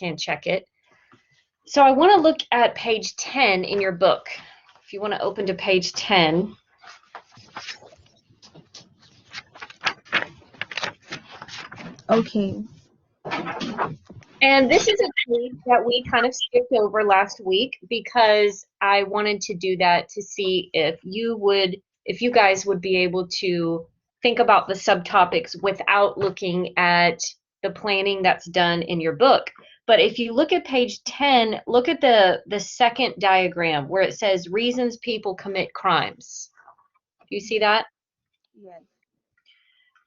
can check it. So I want to look at page 10 in your book. If you want to open to page 10. Okay. And this is a page that we kind of skipped over last week because I wanted to do that to see if you guys would be able to think about the subtopics without looking at the planning that's done in your book. But if you look at page 10, look at the second diagram where it says reasons people commit crimes. Do you see that? Yes.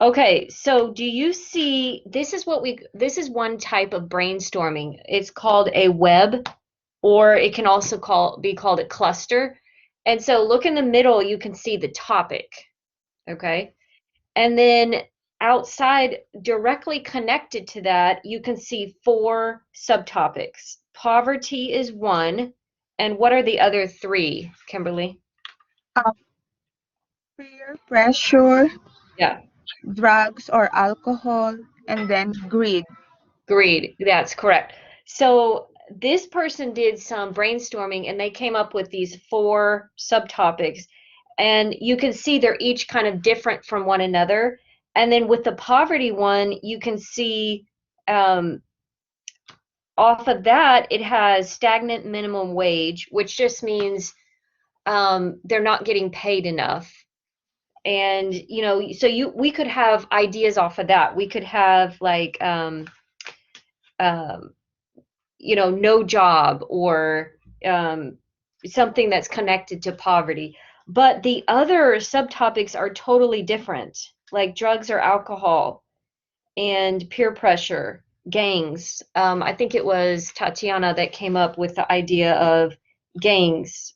Okay, so do you see, this is one type of brainstorming. It's called a web, or it can also be called a cluster. And so look in the middle, you can see the topic, okay? And then outside, directly connected to that, you can see 4 subtopics. Poverty is one, and what are the other 3, Kimberly? Peer pressure, Yeah. drugs or alcohol, and then greed. Greed, that's correct. So this person did some brainstorming and they came up with these 4 subtopics. And you can see they're each kind of different from one another. And then with the poverty one, you can see off of that, it has stagnant minimum wage, which just means they're not getting paid enough. And, so we could have ideas off of that. We could have like, no job or something that's connected to poverty. But the other subtopics are totally different, like drugs or alcohol and peer pressure, gangs. I think it was Tatiana that came up with the idea of gangs.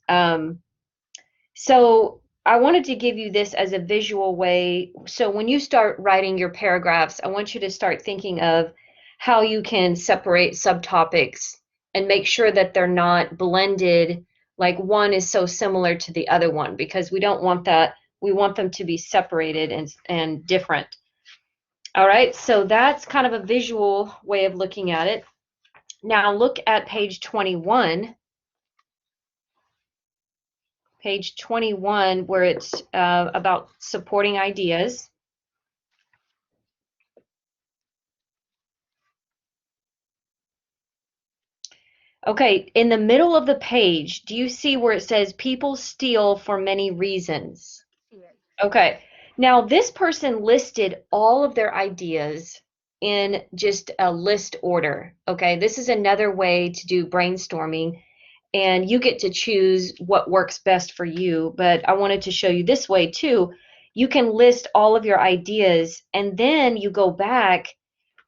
So I wanted to give you this as a visual way. So when you start writing your paragraphs, I want you to start thinking of how you can separate subtopics and make sure that they're not blended, like one is so similar to the other one, because we don't want that. We want them to be separated and different. All right, so that's kind of a visual way of looking at it. Now look at page 21. Page 21, where it's about supporting ideas. Okay, in the middle of the page, do you see where it says people steal for many reasons? Yes. Okay, now this person listed all of their ideas in just a list order. Okay, this is another way to do brainstorming, and you get to choose what works best for you. But I wanted to show you this way too. You can list all of your ideas, and then you go back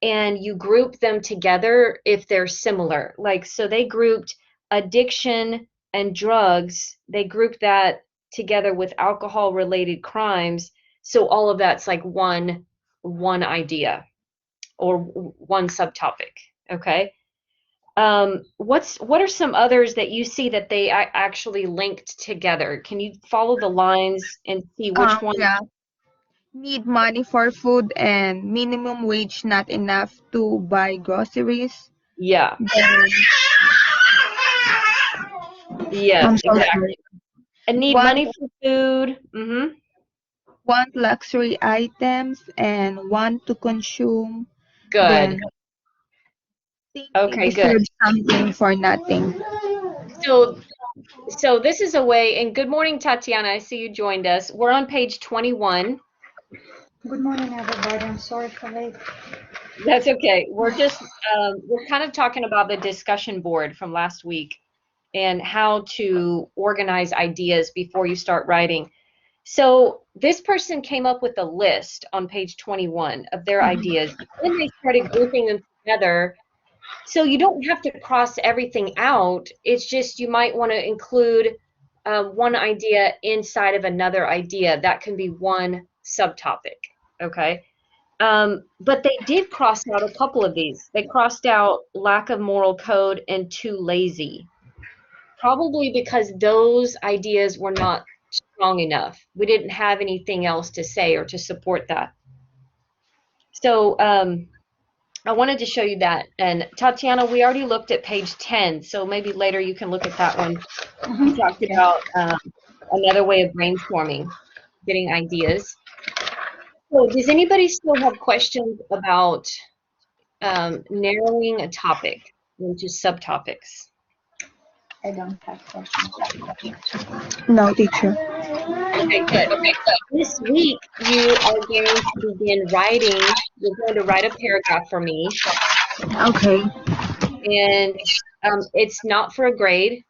and you group them together if they're similar. Like, so they grouped addiction and drugs, they grouped that together with alcohol related crimes. So all of that's like one idea or one subtopic. Okay. What are some others that you see that they actually linked together? Can you follow the lines and see which one? Yeah. Need money for food and minimum wage not enough to buy groceries. Yeah. Then, Yes, I'm so exactly. sorry. And need Want money for food. Mm-hmm. want luxury items and want to consume. Then Good. think they Okay, good. deserve something for nothing. So this is a way, and good morning, Tatiana. I see you joined us. We're on page 21. Good morning, everybody. I'm sorry for late. That's okay. We're kind of talking about the discussion board from last week and how to organize ideas before you start writing. So this person came up with a list on page 21 of their ideas. Then they started grouping them together. So you don't have to cross everything out. It's just you might want to include one idea inside of another idea. That can be one subtopic. Okay. But they did cross out a couple of these. They crossed out lack of moral code and too lazy, probably because those ideas were not strong enough. We didn't have anything else to say or to support that. So, all I wanted to show you that. And Tatiana, we already looked at page 10, so maybe later you can look at that one. We talked Okay. about another way of brainstorming, getting ideas. So does anybody still have questions about narrowing a topic into subtopics? I don't have questions. No, teacher. Okay, good. This week you are going to begin writing. You're going to write a paragraph for me, Okay. and it's not for a grade,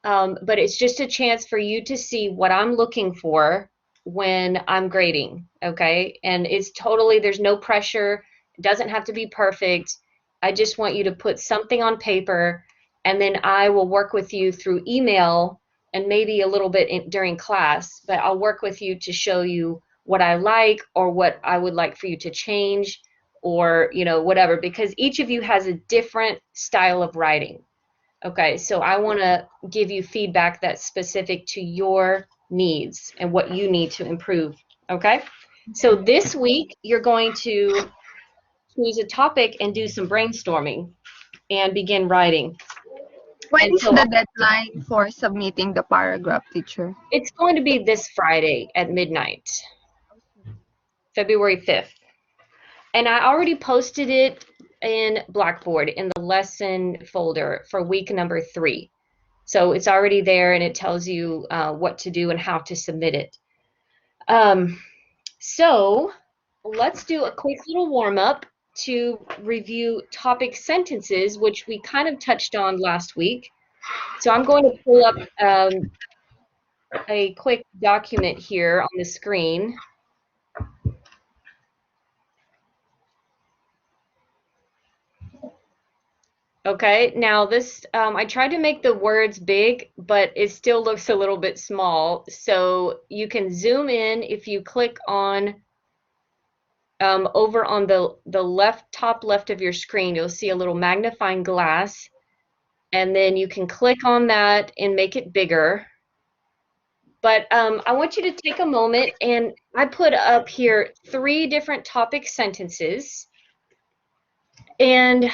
but it's just a chance for you to see what I'm looking for when I'm grading, okay? And it's totally, there's no pressure. It doesn't have to be perfect. I just want you to put something on paper, and then I will work with you through email and maybe a little bit during class, but I'll work with you to show you what I like or what I would like for you to change or, you know, whatever, because each of you has a different style of writing. Okay, so I want to give you feedback that's specific to your needs and what you need to improve. Okay, so this week you're going to choose a topic and do some brainstorming and begin writing. When And is so the deadline for submitting the paragraph, teacher? it's going to be this Friday at midnight, February 5th. And I already posted it in Blackboard in the lesson folder for week number 3. So it's already there and it tells you what to do and how to submit it. So let's do a quick little warm up to review topic sentences, which we kind of touched on last week. So I'm going to pull up a quick document here on the screen. Okay, now this, I tried to make the words big, but it still looks a little bit small. So you can zoom in if you click on over on the left, top left of your screen, you'll see a little magnifying glass, and then you can click on that and make it bigger. But I want you to take a moment, and I put up here 3 different topic sentences, and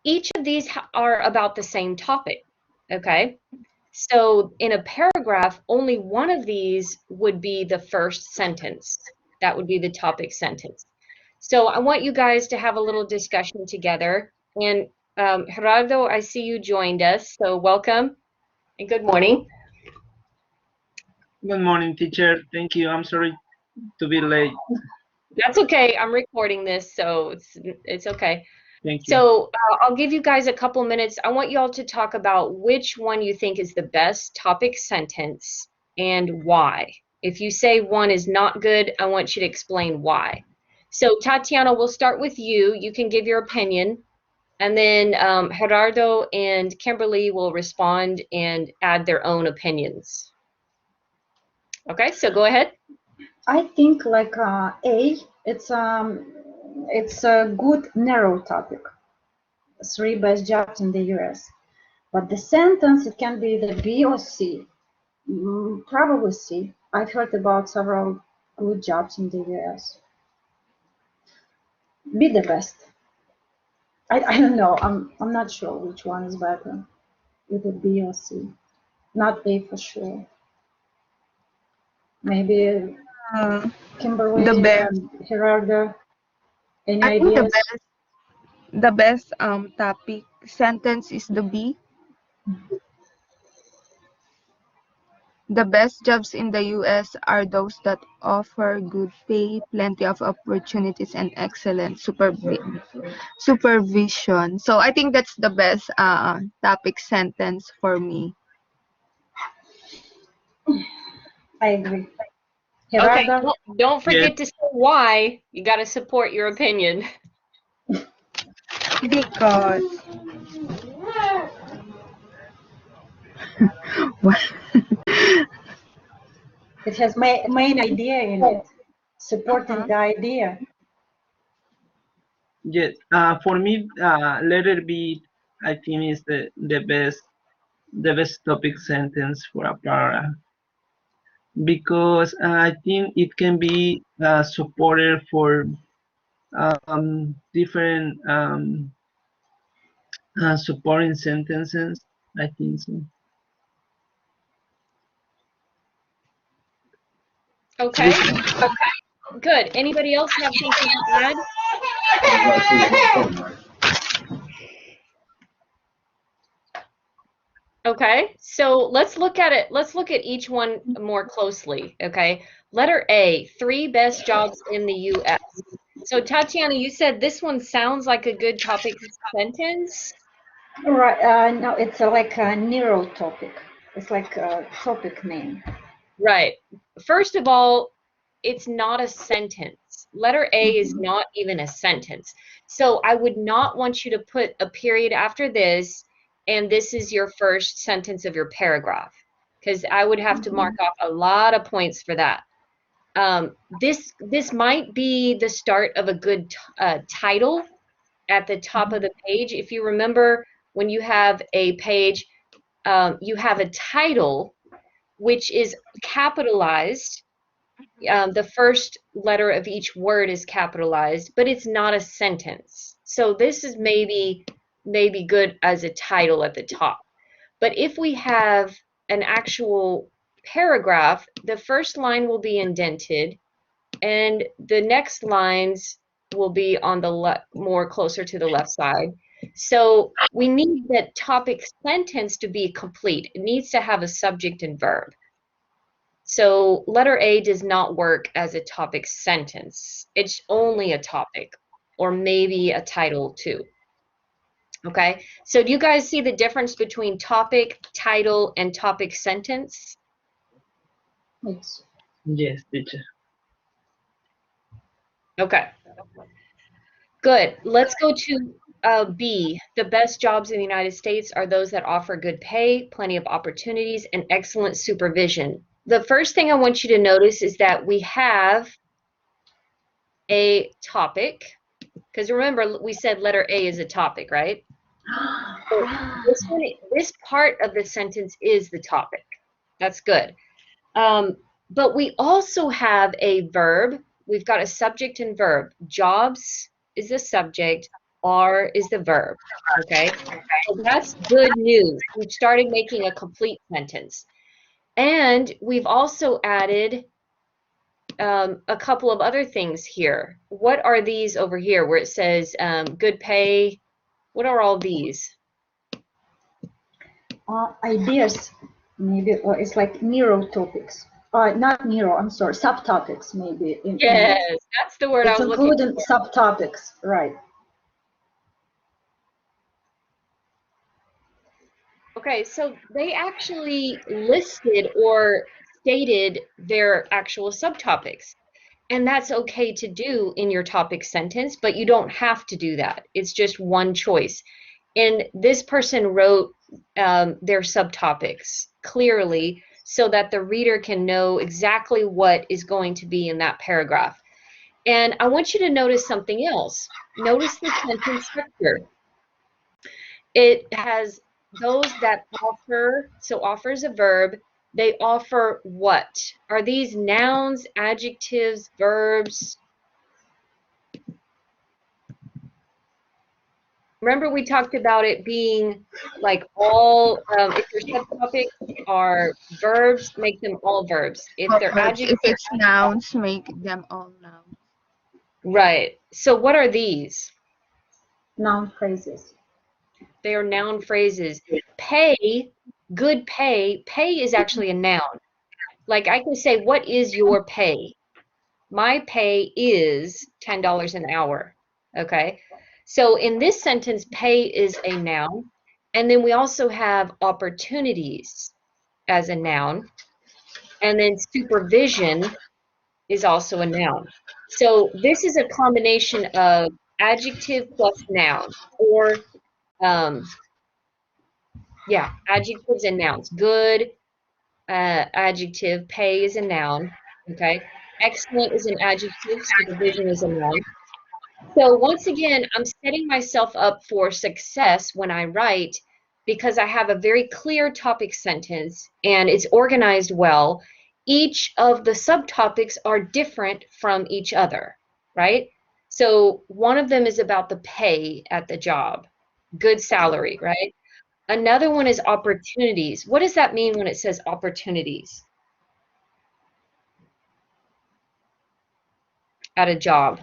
each of these are about the same topic, okay? So in a paragraph, only one of these would be the first sentence. That would be the topic sentence. So I want you guys to have a little discussion together. And Gerardo, I see you joined us, so welcome and good morning. Good morning, teacher. Thank you. I'm sorry to be late. That's okay. I'm recording this, so it's okay. Thank you. So I'll give you guys a couple minutes. I want you all to talk about which one you think is the best topic sentence and why. If you say one is not good, I want you to explain why. So Tatiana, we'll start with you. You can give your opinion. And then Gerardo and Kimberly will respond and add their own opinions. Okay, so go ahead. I think like it's a good narrow topic. 3 best jobs in the US. But the sentence, it can be the B or C. Probably C. I've heard about several good jobs in the US. Be the best. I don't know. I'm not sure which one is better. Either B or C. Not A for sure. Maybe Uh, Kimberly the best. and Gerardo. Any I think ideas? the best topic sentence is the B. The best jobs in the US are those that offer good pay, plenty of opportunities, and excellent supervision. So I think that's the best topic sentence for me. I agree. Okay, Gerardo? don't forget to say why. You got to support your opinion. Because what? It has main idea in it, supporting the idea. Yes. For me, letter B, I think is the best topic sentence for a paragraph because I think it can be supported for different supporting sentences. I think so. Okay. Good. Anybody else have something to add? Okay, so let's look at it. Let's look at each one more closely. Okay, letter A, 3 best jobs in the U.S. So Tatiana, you said this one sounds like a good topic sentence. Right. No, it's like a narrow topic. It's like a topic name. Right. First of all, it's not a sentence. Letter A is not even a sentence. So I would not want you to put a period after this, and this is your first sentence of your paragraph, because I would have to mark off a lot of points for that. This might be the start of a good title at the top of the page. If you remember, when you have a page, you have a title which is capitalized. The first letter of each word is capitalized, but it's not a sentence. So this is maybe good as a title at the top. But if we have an actual paragraph, the first line will be indented, and the next lines will be on the more closer to the left side. So we need that topic sentence to be complete. It needs to have a subject and verb. So letter A does not work as a topic sentence. It's only a topic, or maybe a title too. Okay, so do you guys see the difference between topic, title, and topic sentence? Yes. Yes, teacher. Okay, good. Let's go to B. The best jobs in the United States are those that offer good pay, plenty of opportunities, and excellent supervision. The first thing I want you to notice is that we have a topic, because remember we said letter A is a topic, right? So this part of the sentence is the topic. That's good. But we also have a verb. We've got a subject and verb. Jobs is the subject, are is the verb. Okay, so that's good news. We've started making a complete sentence. And we've also added a couple of other things here. What are these over here where it says good pay? What are all these? Ideas, maybe, or it's like narrow topics. Not narrow, I'm sorry, subtopics, maybe. Yes, that's the word I it's was looking for. including subtopics, right. Okay, so they actually listed or stated their actual subtopics. And that's okay to do in your topic sentence, but you don't have to do that. It's just one choice. And this person wrote their subtopics clearly so that the reader can know exactly what is going to be in that paragraph. And I want you to notice something else. Notice the sentence structure. It has those that offer, so offer is a verb. They offer what? Are these nouns, adjectives, verbs? Remember we talked about it being like all, if your subtopics are verbs, make them all verbs. If they're Verbs. adjectives, If it's nouns, make them all nouns. right. So what are these? Noun phrases. They are noun phrases. Pay, good pay. Pay is actually a noun. Like I can say, what is your pay? My pay is $10 an hour. Okay. So in this sentence, pay is a noun. And then we also have opportunities as a noun. And then supervision is also a noun. So this is a combination of adjective plus noun, or yeah, adjectives and nouns. Good, adjective, pay is a noun, okay? Excellent is an adjective, supervision is a noun. So once again, I'm setting myself up for success when I write because I have a very clear topic sentence and it's organized well. Each of the subtopics are different from each other, right? So one of them is about the pay at the job, good salary, right? Another one is opportunities. What does that mean when it says opportunities at a job?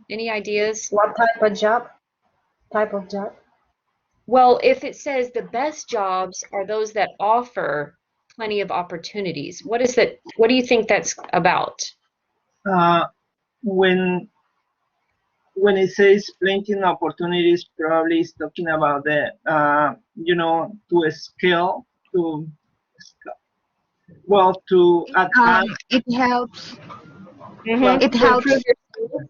Any ideas? What type of job? Type of job? Well, if it says the best jobs are those that offer plenty of opportunities, what is that? What do you think that's about? Uh, when when it says plenty of opportunities, probably it's talking about the to a skill to to advance. It helps. Mm-hmm. It To improve helps. your skills?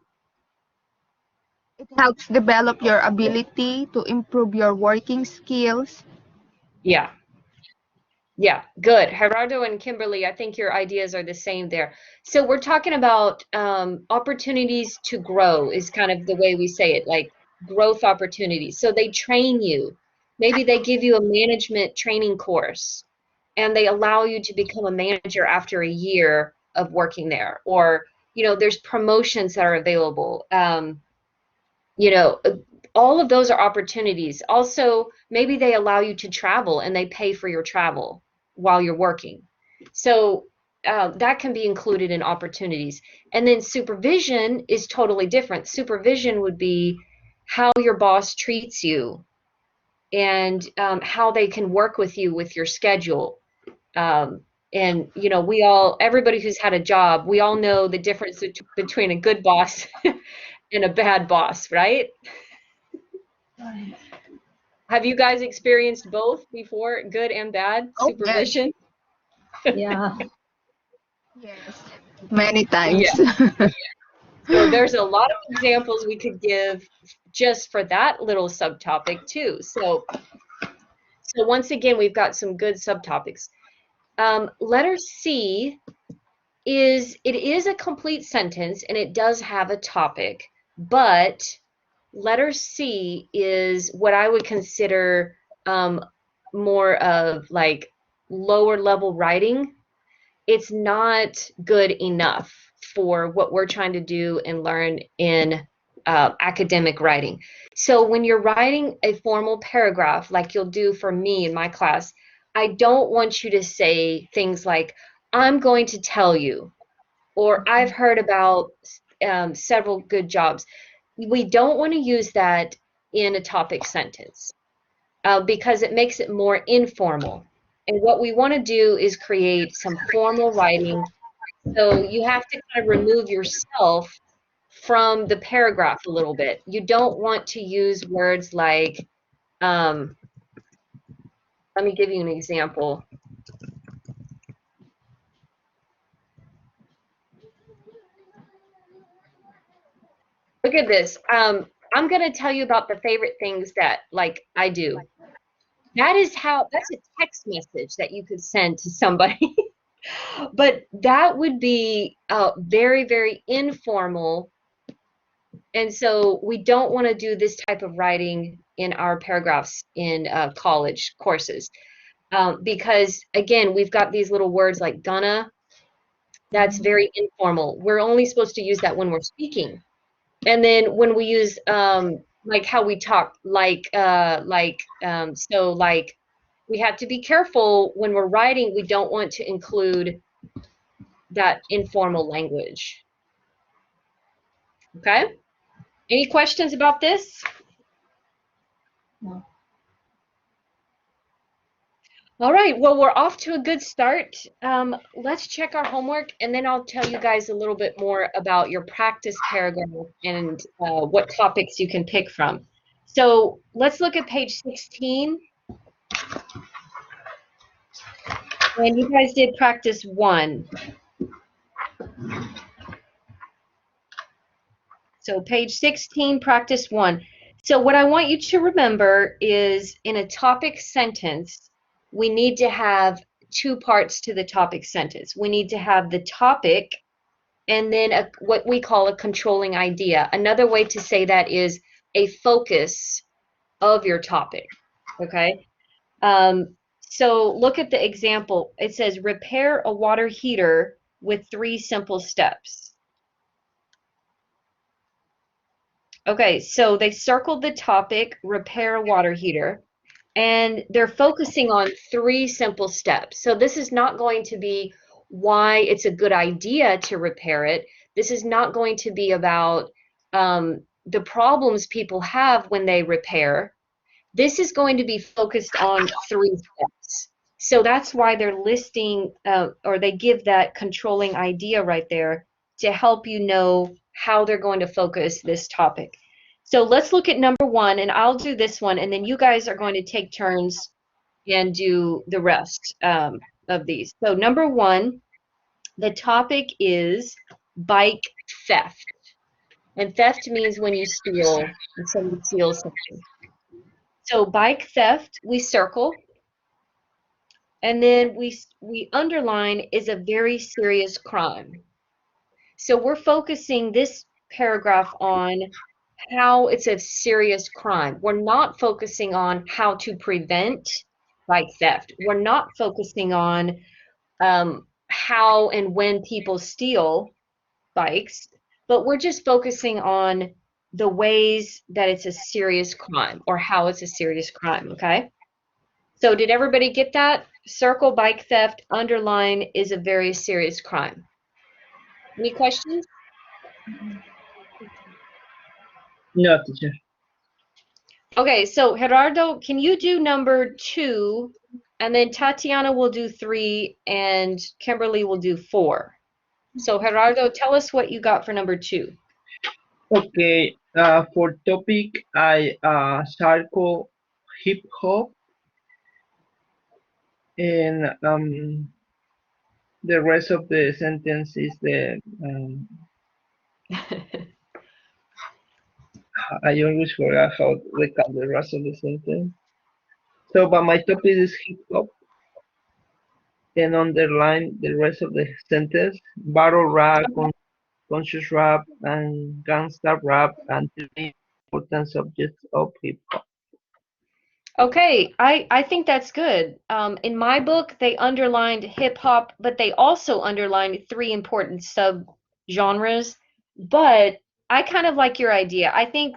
It helps develop your ability to improve your working skills. Yeah. Yeah, good. Gerardo and Kimberly, I think your ideas are the same there. So we're talking about opportunities to grow is kind of the way we say it, like growth opportunities. So they train you. Maybe they give you a management training course and they allow you to become a manager after a year of working there. Or, there's promotions that are available. You know, all of those are opportunities. Also, maybe they allow you to travel and they pay for your travel while you're working. So that can be included in opportunities. And then supervision is totally different. Supervision would be how your boss treats you and how they can work with you with your schedule. And everybody who's had a job, we all know the difference between a good boss and a bad boss, right? Have you guys experienced both before, good and bad Oh, yes. supervision? Yeah. Yes. Many Yeah. times. So there's a lot of examples we could give just for that little subtopic too. So once again, we've got some good subtopics. Letter C is a complete sentence and it does have a topic, but letter C is what I would consider more of like lower level writing. It's not good enough for what we're trying to do and learn in academic writing. So when you're writing a formal paragraph, like you'll do for me in my class, I don't want you to say things like, I'm going to tell you, or I've heard about several good jobs. We don't want to use that in a topic sentence because it makes it more informal. And what we want to do is create some formal writing. So you have to kind of remove yourself from the paragraph a little bit. You don't want to use words like, um, let me give you an example. Look at this. I'm going to tell you about the favorite things that like I do. That's a text message that you could send to somebody. But that would be very, very informal. And so we don't want to do this type of writing in our paragraphs in college courses. Because again, we've got these little words like gonna, that's very informal. We're only supposed to use that when we're speaking. And then when we use like how we talk, we have to be careful when we're writing. We don't want to include that informal language. Okay? Any questions about this? No. All right, well, we're off to a good start. Let's check our homework, and then I'll tell you guys a little bit more about your practice paragraph and what topics you can pick from. So let's look at page 16. And you guys did practice 1. So page 16, practice 1. So what I want you to remember is in a topic sentence, we need to have 2 parts to the topic sentence. We need to have the topic and then what we call a controlling idea. Another way to say that is a focus of your topic, okay? So look at the example. It says repair a water heater with 3 simple steps. Okay, so they circled the topic, repair a water heater, and they're focusing on 3 simple steps. So this is not going to be why it's a good idea to repair it. This is not going to be about the problems people have when they repair. This is going to be focused on 3 steps. So that's why they're listing or they give that controlling idea right there to help you know how they're going to focus this topic. So let's look at number 1, and I'll do this one, and then you guys are going to take turns and do the rest of these. So number 1, the topic is bike theft. And theft means when you steal, when someone steals something. So bike theft, we circle, and then we underline is a very serious crime. So we're focusing this paragraph on how it's a serious crime. We're not focusing on how to prevent bike theft. We're not focusing on how and when people steal bikes, but we're just focusing on the ways that it's a serious crime or how it's a serious crime, okay? So did everybody get that? Circle bike theft, underline is a very serious crime. Any questions? No, teacher. Okay, so Gerardo, can you do number 2, and then Tatiana will do 3, and Kimberly will do 4. So Gerardo, tell us what you got for number 2. Okay, for topic, I circle hip hop, and the rest of the sentence is the I always forget how they call the rest of the sentence. So, but my topic is hip hop, and underline the rest of the sentence: battle rap, conscious rap, and gangsta rap, and the main important subjects of hip hop. Okay, I think that's good. In my book, they underlined hip hop, but they also underlined 3 important sub-genres. But I kind of like your idea. I think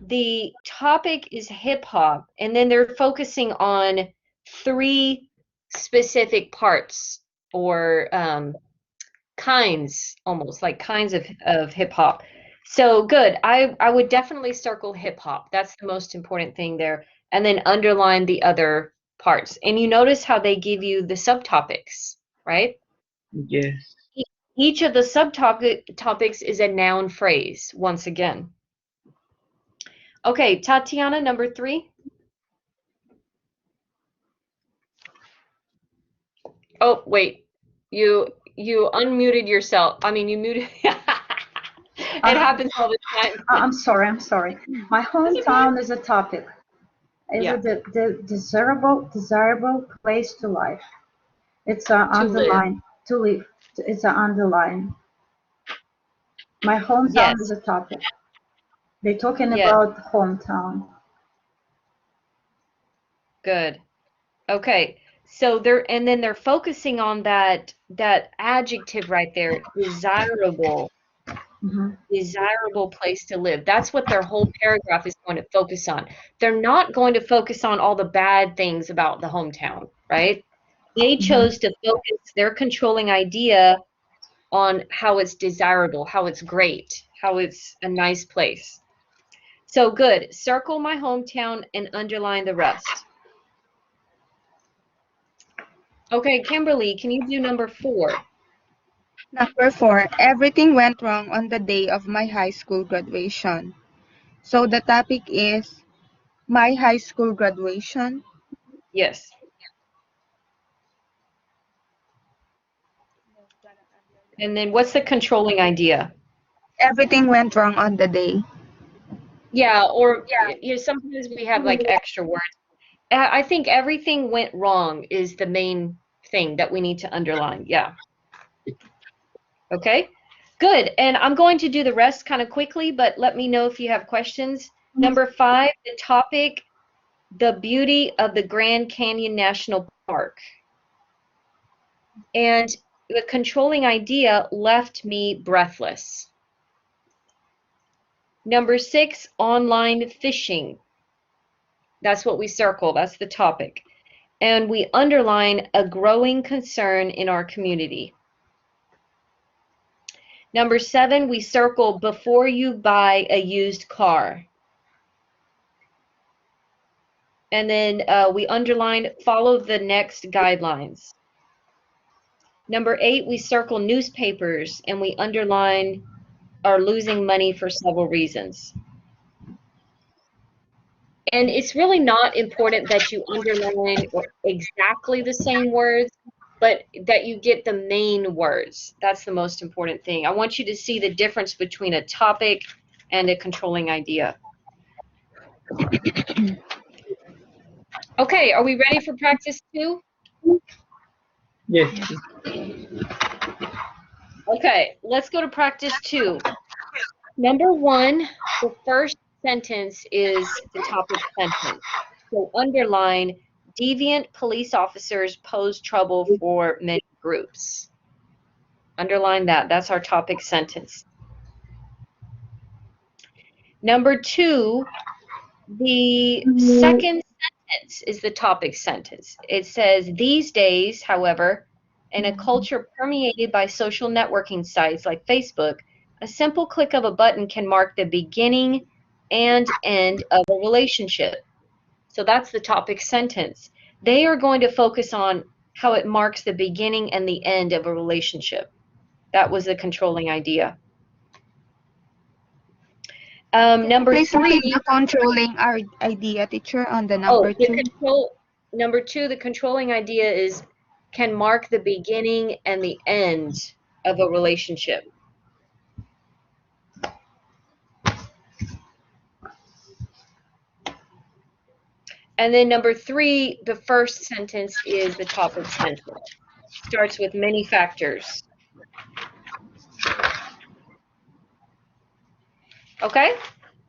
the topic is hip hop, and then they're focusing on 3 specific parts or kinds, almost like kinds of hip hop. So good. I would definitely circle hip hop. That's the most important thing there. And then underline the other parts. And you notice how they give you the subtopics, right? Yes. Each of the topics is a noun phrase, once again. Okay, Tatiana, number 3. Oh, wait. You unmuted yourself. I mean, you muted. It happens all the time. I'm sorry. My hometown is a topic. Is Yeah. it the desirable place to live? It's a To live. underline. To live. It's an underline. My hometown Yes. is a topic. They're talking Yes. about hometown. Good. Okay. So they're focusing on that adjective right there, desirable, Mhm. desirable place to live. That's what their whole paragraph is going to focus on. They're not going to focus on all the bad things about the hometown, right? They chose to focus their controlling idea on how it's desirable, how it's great, how it's a nice place. So good. Circle my hometown and underline the rest. Okay, Kimberly, can you do number 4? Number 4, everything went wrong on the day of my high school graduation. So the topic is my high school graduation. Yes. And then what's the controlling idea? Everything went wrong on the day. Yeah, or sometimes we have like extra words. I think everything went wrong is the main thing that we need to underline. Yeah. Okay. Good. And I'm going to do the rest kind of quickly, but let me know if you have questions. Number 5, the topic, the beauty of the Grand Canyon National Park. And the controlling idea left me breathless. Number 6, online fishing. That's what we circle. That's the topic. And we underline a growing concern in our community. Number 7, we circle before you buy a used car. And then we underline follow the next guidelines. Number 8, we circle newspapers and we underline are losing money for several reasons. And it's really not important that you underline exactly the same words, but that you get the main words. That's the most important thing. I want you to see the difference between a topic and a controlling idea. Okay, are we ready for practice 2? Yes. Okay, let's go to practice 2. Number 1, the first sentence is the topic sentence. So underline, deviant police officers pose trouble for many groups. Underline that. That's our topic sentence. Number 2, the second sentence is the topic sentence. It says, these days, however, in a culture permeated by social networking sites like Facebook, a simple click of a button can mark the beginning and end of a relationship. So that's the topic sentence. They are going to focus on how it marks the beginning and the end of a relationship. That was the controlling idea. Number Please 3. repeat the controlling idea, teacher, on the number 2. Number 2, the controlling idea is can mark the beginning and the end of a relationship. And then number 3, the first sentence is the topic sentence. Starts with many factors. Okay,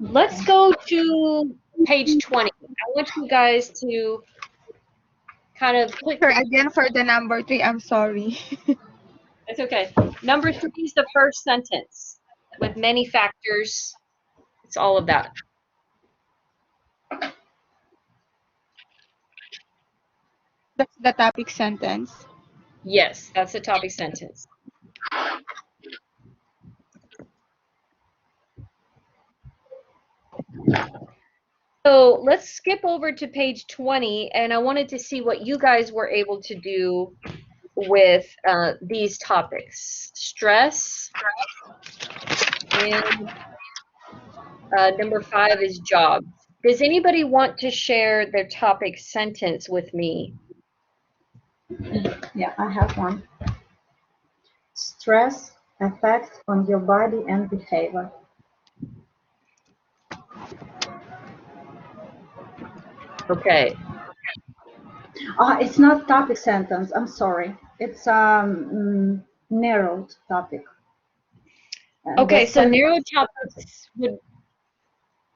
let's go to page 20. I want you guys to kind of click. Again, for the number 3, I'm sorry. It's okay. Number 3 is the first sentence with many factors. It's all of that. That's the topic sentence. Yes, that's the topic sentence. So let's skip over to page 20, and I wanted to see what you guys were able to do with these topics. Stress, and number 5 is job. Does anybody want to share their topic sentence with me? Yeah, I have one. Stress effect on your body and behavior. Okay. It's not topic sentence. I'm sorry. It's narrowed topic. Okay, so narrow topics would.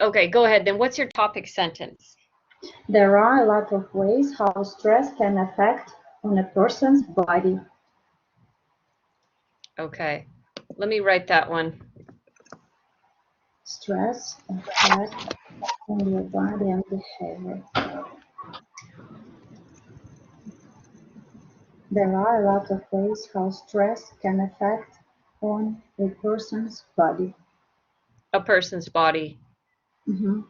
Okay, go ahead. Then what's your topic sentence? There are a lot of ways how stress can affect on a person's body. Okay, let me write that one. Stress effect on your body and behavior. There are a lot of ways how stress can affect on a person's body. A person's body. Mm-hmm.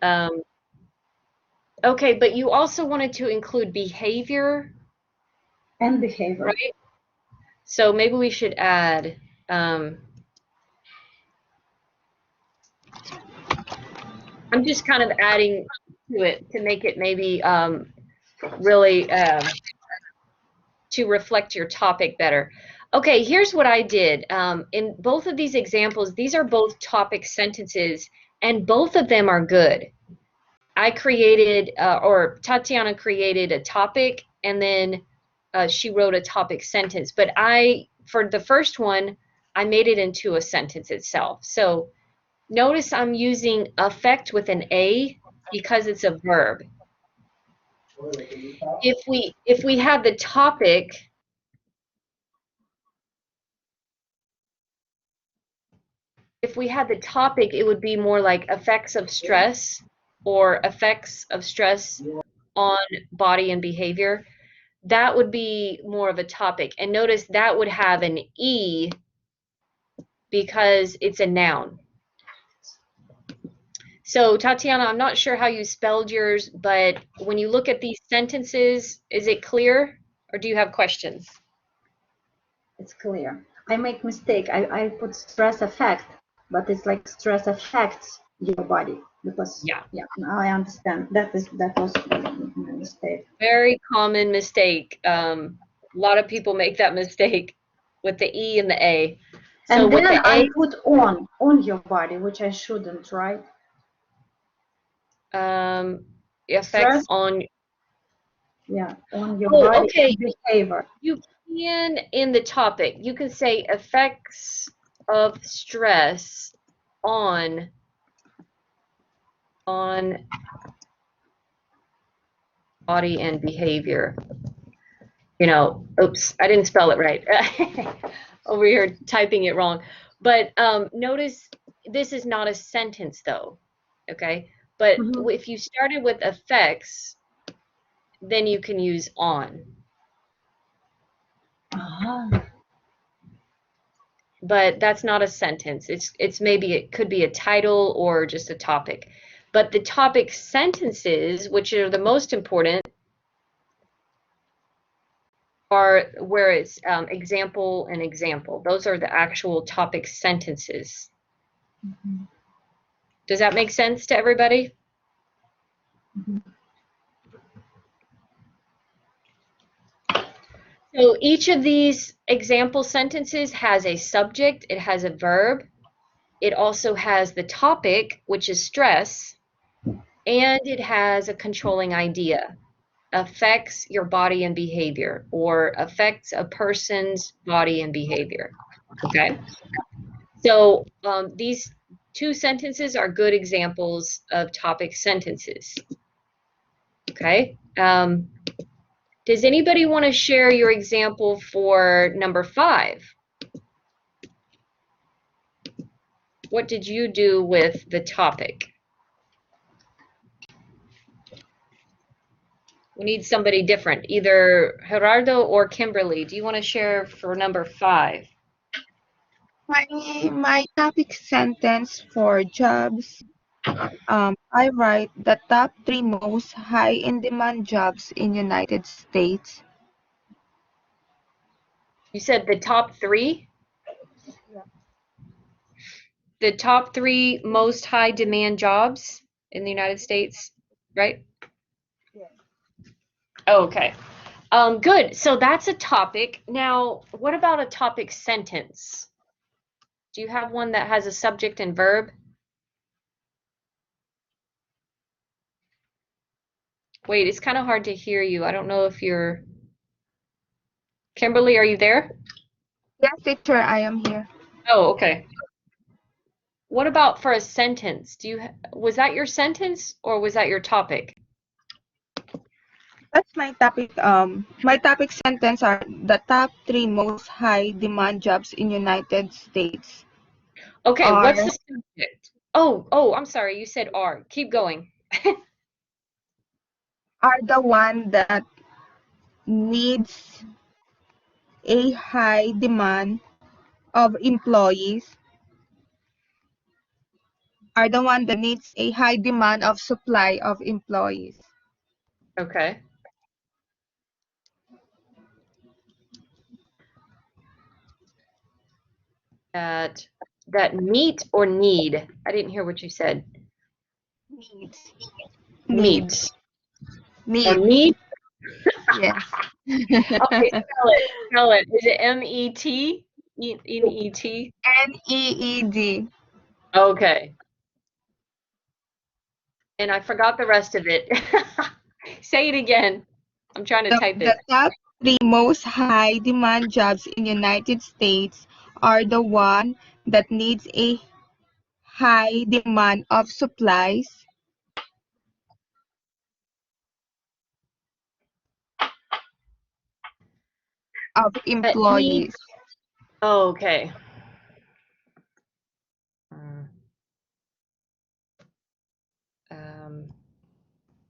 Okay, but you also wanted to include behavior. And behavior. Right? So maybe we should add I'm just kind of adding to it to make it maybe really to reflect your topic better. Okay, here's what I did. In both of these examples, these are both topic sentences, and both of them are good. I created, or Tatiana created a topic, and then she wrote a topic sentence. But for the first one, I made it into a sentence itself. So notice I'm using affect with an A because it's a verb. If we have the topic, . if we had the topic, it would be more like effects of stress or effects of stress on body and behavior. That would be more of a topic. And notice that would have an E because it's a noun. So Tatiana, I'm not sure how you spelled yours, but when you look at these sentences, is it clear or do you have questions? It's clear. I make mistake. I put stress effect, but it's like stress affects your body because Yeah. Now I understand. That was my mistake. Very common mistake. A lot of people make that mistake with the E and the A. So And with then the I A, put on your body, which I shouldn't, right? effects Stress, on. on your Oh, body okay. and behavior. You can, in the topic, you can say effects of stress on body and behavior. You know, oops, I didn't spell it right. Over here typing it wrong. But notice this is not a sentence though, okay? But if you started with effects, then you can use on. But that's not a sentence. It's maybe it could be a title or just a topic. But the topic sentences, which are the most important, are where it's example and example. Those are the actual topic sentences. Does that make sense to everybody? So each of these example sentences has a subject, it has a verb, it also has the topic, which is stress, and it has a controlling idea. Affects your body and behavior, or affects a person's body and behavior. Okay? So these two sentences are good examples of topic sentences. Okay? Does anybody want to share your example for number 5? What did you do with the topic? We need somebody different, either Gerardo or Kimberly. Do you want to share for number 5? My topic sentence for jobs. I write the top 3 most high in demand jobs in United States. You said the top 3? Yeah. The top 3 most high demand jobs in the United States, right? Yes. Oh, okay. Good. So that's a topic. Now, what about a topic sentence? Do you have one that has a subject and verb? Wait, it's kind of hard to hear you. I don't know if you're... Kimberly, are you there? Yes, teacher, I am here. Oh, okay. What about for a sentence? Was that your sentence or was that your topic? That's my topic. My topic sentence are the top 3 most high demand jobs in United States Okay, are what's the subject? Oh, I'm sorry. You said are. Keep going. the one that needs a high demand of employees, are the one that needs a high demand of supply of employees. Okay. That meet or need? I didn't hear what you said. Needs. Meet. Or Need. meet? Yes. Okay, spell it. Spell it. Is it M-E-T? N-E-T? NEED. Okay. And I forgot the rest of it. Say it again. I'm trying to type The it. top 3 most high demand jobs in United States are the one that needs a high demand of supplies, of That needs. employees. Oh, okay.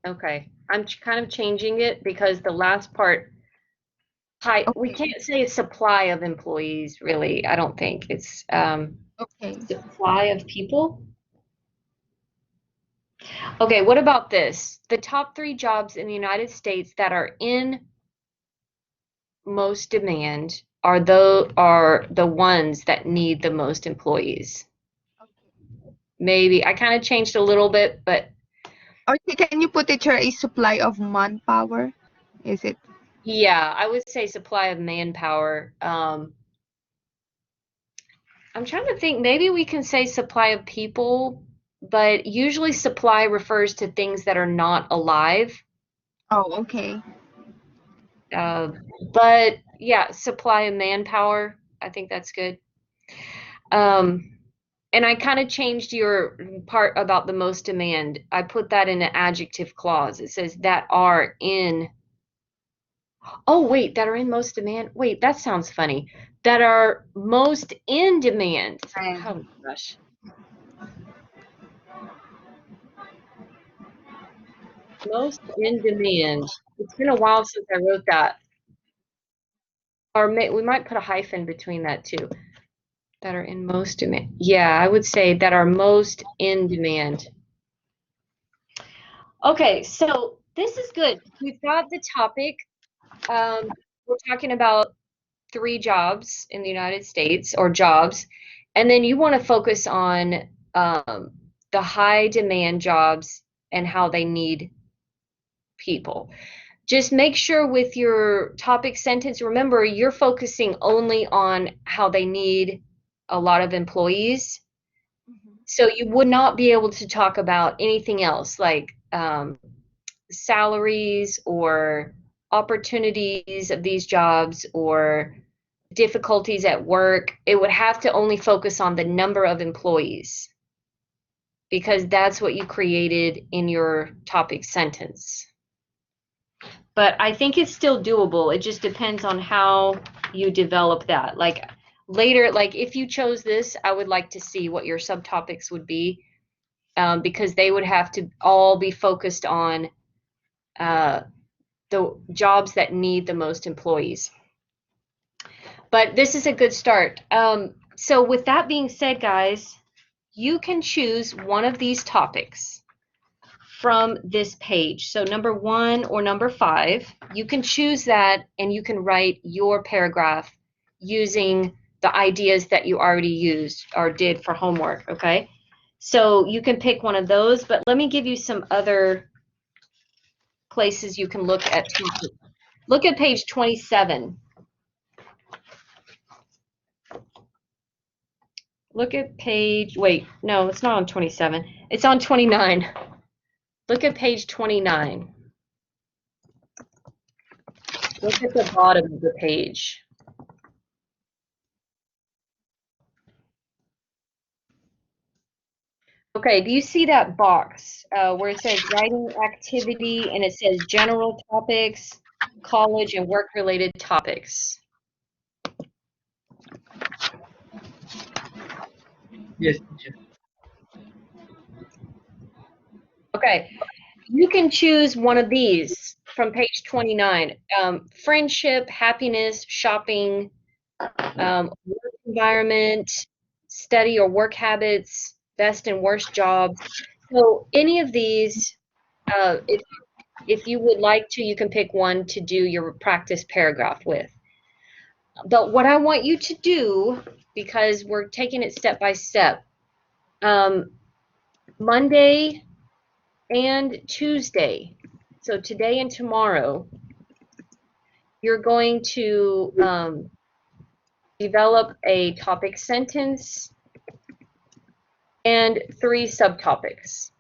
Okay. I'm kind of changing it because the last part, we Okay. can't say supply of employees, really. I don't think it's Okay. supply of people. Okay, what about this? The top 3 jobs in the United States that are in most demand are the ones that need the most employees. Maybe I kind of changed a little bit, but Or can you put it here a supply of manpower? Is it? yeah, I would say supply of manpower. I'm trying to think, maybe we can say supply of people, but usually supply refers to things that are not alive. Oh, okay. Uh, but yeah, supply of manpower, I think that's good. And I kind of changed your part about the most demand. I put that in an adjective clause. It says that are in, oh, wait, that are in most demand. Wait, that sounds funny. That are most in demand. Right. Oh, gosh. Most in demand. It's been a while since I wrote that. Or we might put a hyphen between that too. That are in most demand. Yeah, I would say that are most in demand. Okay, so this is good. We've got the topic. We're talking about 3 jobs in the United States, or jobs, and then you want to focus on the high demand jobs and how they need people. Just make sure with your topic sentence, remember you're focusing only on how they need a lot of employees. So you would not be able to talk about anything else like salaries or opportunities of these jobs or difficulties at work. It would have to only focus on the number of employees because that's what you created in your topic sentence. But I think it's still doable. It just depends on how you develop that. Like later, like if you chose this, I would like to see what your subtopics would be, because they would have to all be focused on the jobs that need the most employees. But this is a good start. So with that being said, guys, you can choose one of these topics from this page. So number 1 or number 5, you can choose that and you can write your paragraph using the ideas that you already used or did for homework, okay? So you can pick one of those, but let me give you some other places you can look at. Look at page 27. Look at page, wait, no, it's not on 27. It's on 29. Look at page 29. Look at the bottom of the page. Okay, do you see that box where it says writing activity and it says general topics, college and work-related topics? Yes, teacher. Okay, you can choose one of these from page 29. Friendship, happiness, shopping, work environment, study or work habits, best and worst jobs. So any of these, if you would like to, you can pick one to do your practice paragraph with. But what I want you to do, because we're taking it step by step, Monday and Tuesday, so today and tomorrow, you're going to develop a topic sentence and 3 subtopics.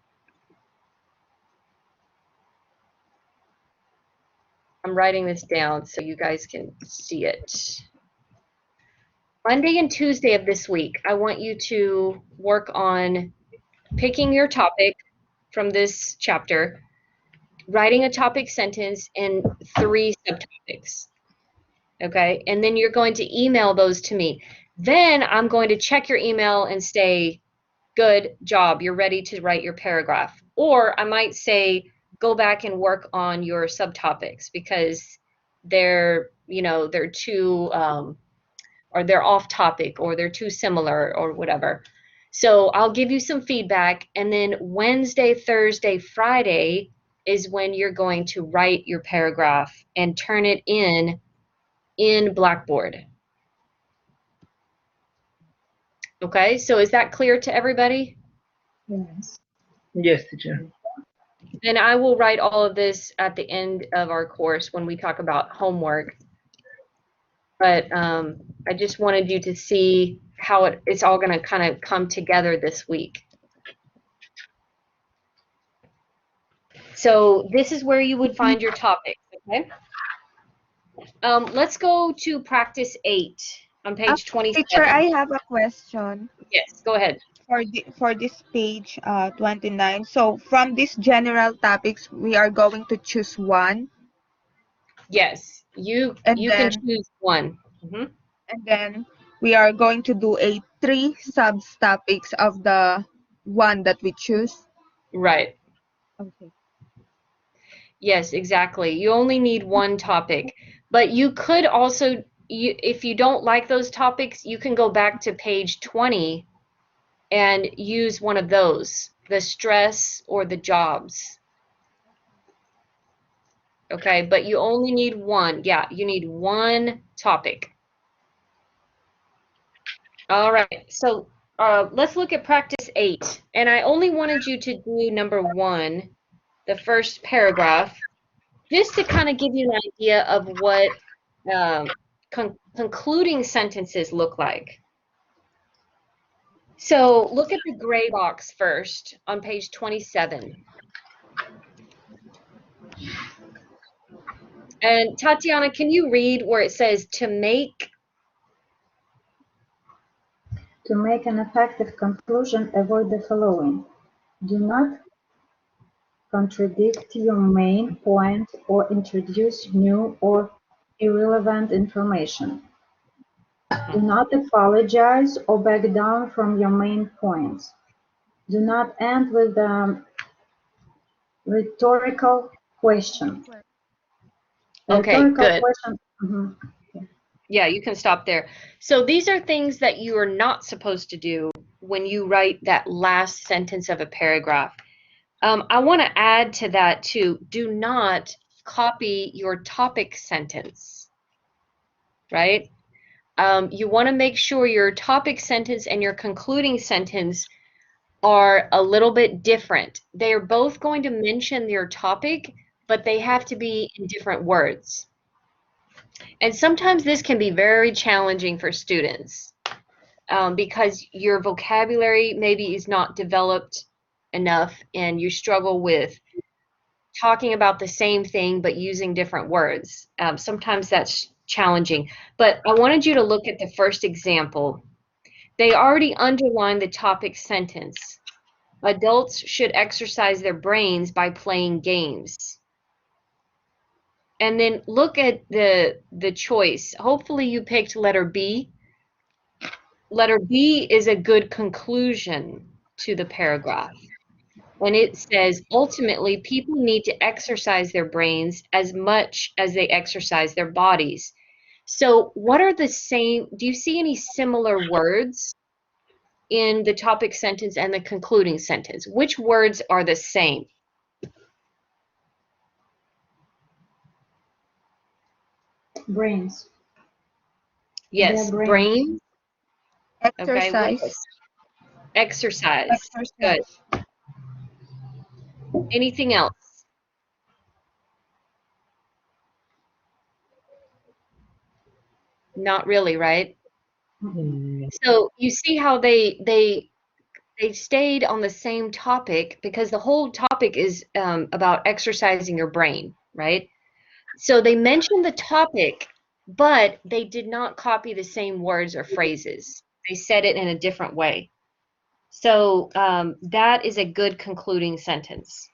I'm writing this down so you guys can see it. Monday and Tuesday of this week, I want you to work on picking your topic from this chapter, writing a topic sentence and 3 subtopics. Okay, and then you're going to email those to me. Then I'm going to check your email and say, good job, you're ready to write your paragraph. Or I might say, go back and work on your subtopics because they're, they're too, or they're off topic or they're too similar or whatever. So I'll give you some feedback, and then Wednesday, Thursday, Friday is when you're going to write your paragraph and turn it in Blackboard. Okay, so is that clear to everybody? Yes. Yes, teacher. And I will write all of this at the end of our course when we talk about homework. But I just wanted you to see how it's all going to kind of come together this week. So this is where you would find your topics, okay? Let's go to practice 8 on page 27. Teacher, I have a question Yes, go ahead. for this page 29. So from these general topics, we are going to choose one, Yes, you and can then choose one. Mm-hmm. and then we are going to do a 3 subtopics of the one that we choose. Right. Okay. Yes, exactly. You only need one topic, but you could also, if you don't like those topics, you can go back to page 20 and use one of those, the stress or the jobs. Okay, but you only need one. Yeah, you need one topic. All right, so let's look at practice 8. And I only wanted you to do number 1, the first paragraph, just to kind of give you an idea of what concluding sentences look like. So look at the gray box first on page 27. And Tatiana, can you read where it says to make? To make an effective conclusion, avoid the following. Do not contradict your main point or introduce new or irrelevant information. Do not apologize or back down from your main points. Do not end with a rhetorical question. Okay, Rhetorical good. question. Mhm. Yeah, you can stop there. So these are things that you are not supposed to do when you write that last sentence of a paragraph. I want to add to that too. Do not copy your topic sentence, right? You want to make sure your topic sentence and your concluding sentence are a little bit different. They are both going to mention your topic, but they have to be in different words. And sometimes this can be very challenging for students because your vocabulary maybe is not developed enough and you struggle with talking about the same thing but using different words. Sometimes that's challenging. But I wanted you to look at the first example. They already underlined the topic sentence. Adults should exercise their brains by playing games. And then look at the choice. Hopefully you picked letter B. Letter B is a good conclusion to the paragraph. And it says, ultimately, people need to exercise their brains as much as they exercise their bodies. So what are the same, do you see any similar words in the topic sentence and the concluding sentence? Which words are the same? Brains. Yes, Their brains. brain. Okay, what Exercise. else? Exercise. Good. Anything else? Not really, right? Mm, So you see how they stayed on the same topic because the whole topic is about exercising your brain, right? So they mentioned the topic, but they did not copy the same words or phrases. They said it in a different way. So that is a good concluding sentence.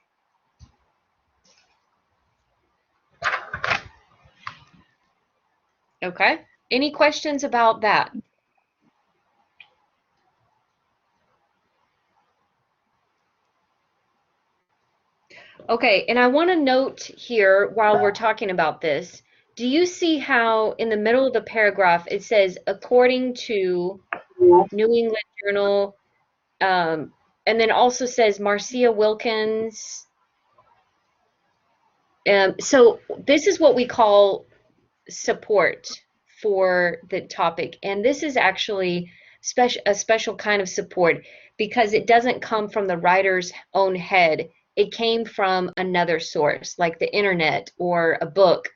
Okay. Any questions about that? Okay, and I want to note here while we're talking about this, do you see how in the middle of the paragraph it says, according to New England Journal, and then also says Marcia Wilkins. So this is what we call support for the topic, and this is actually a special kind of support because it doesn't come from the writer's own head. It came from another source, like the internet or a book.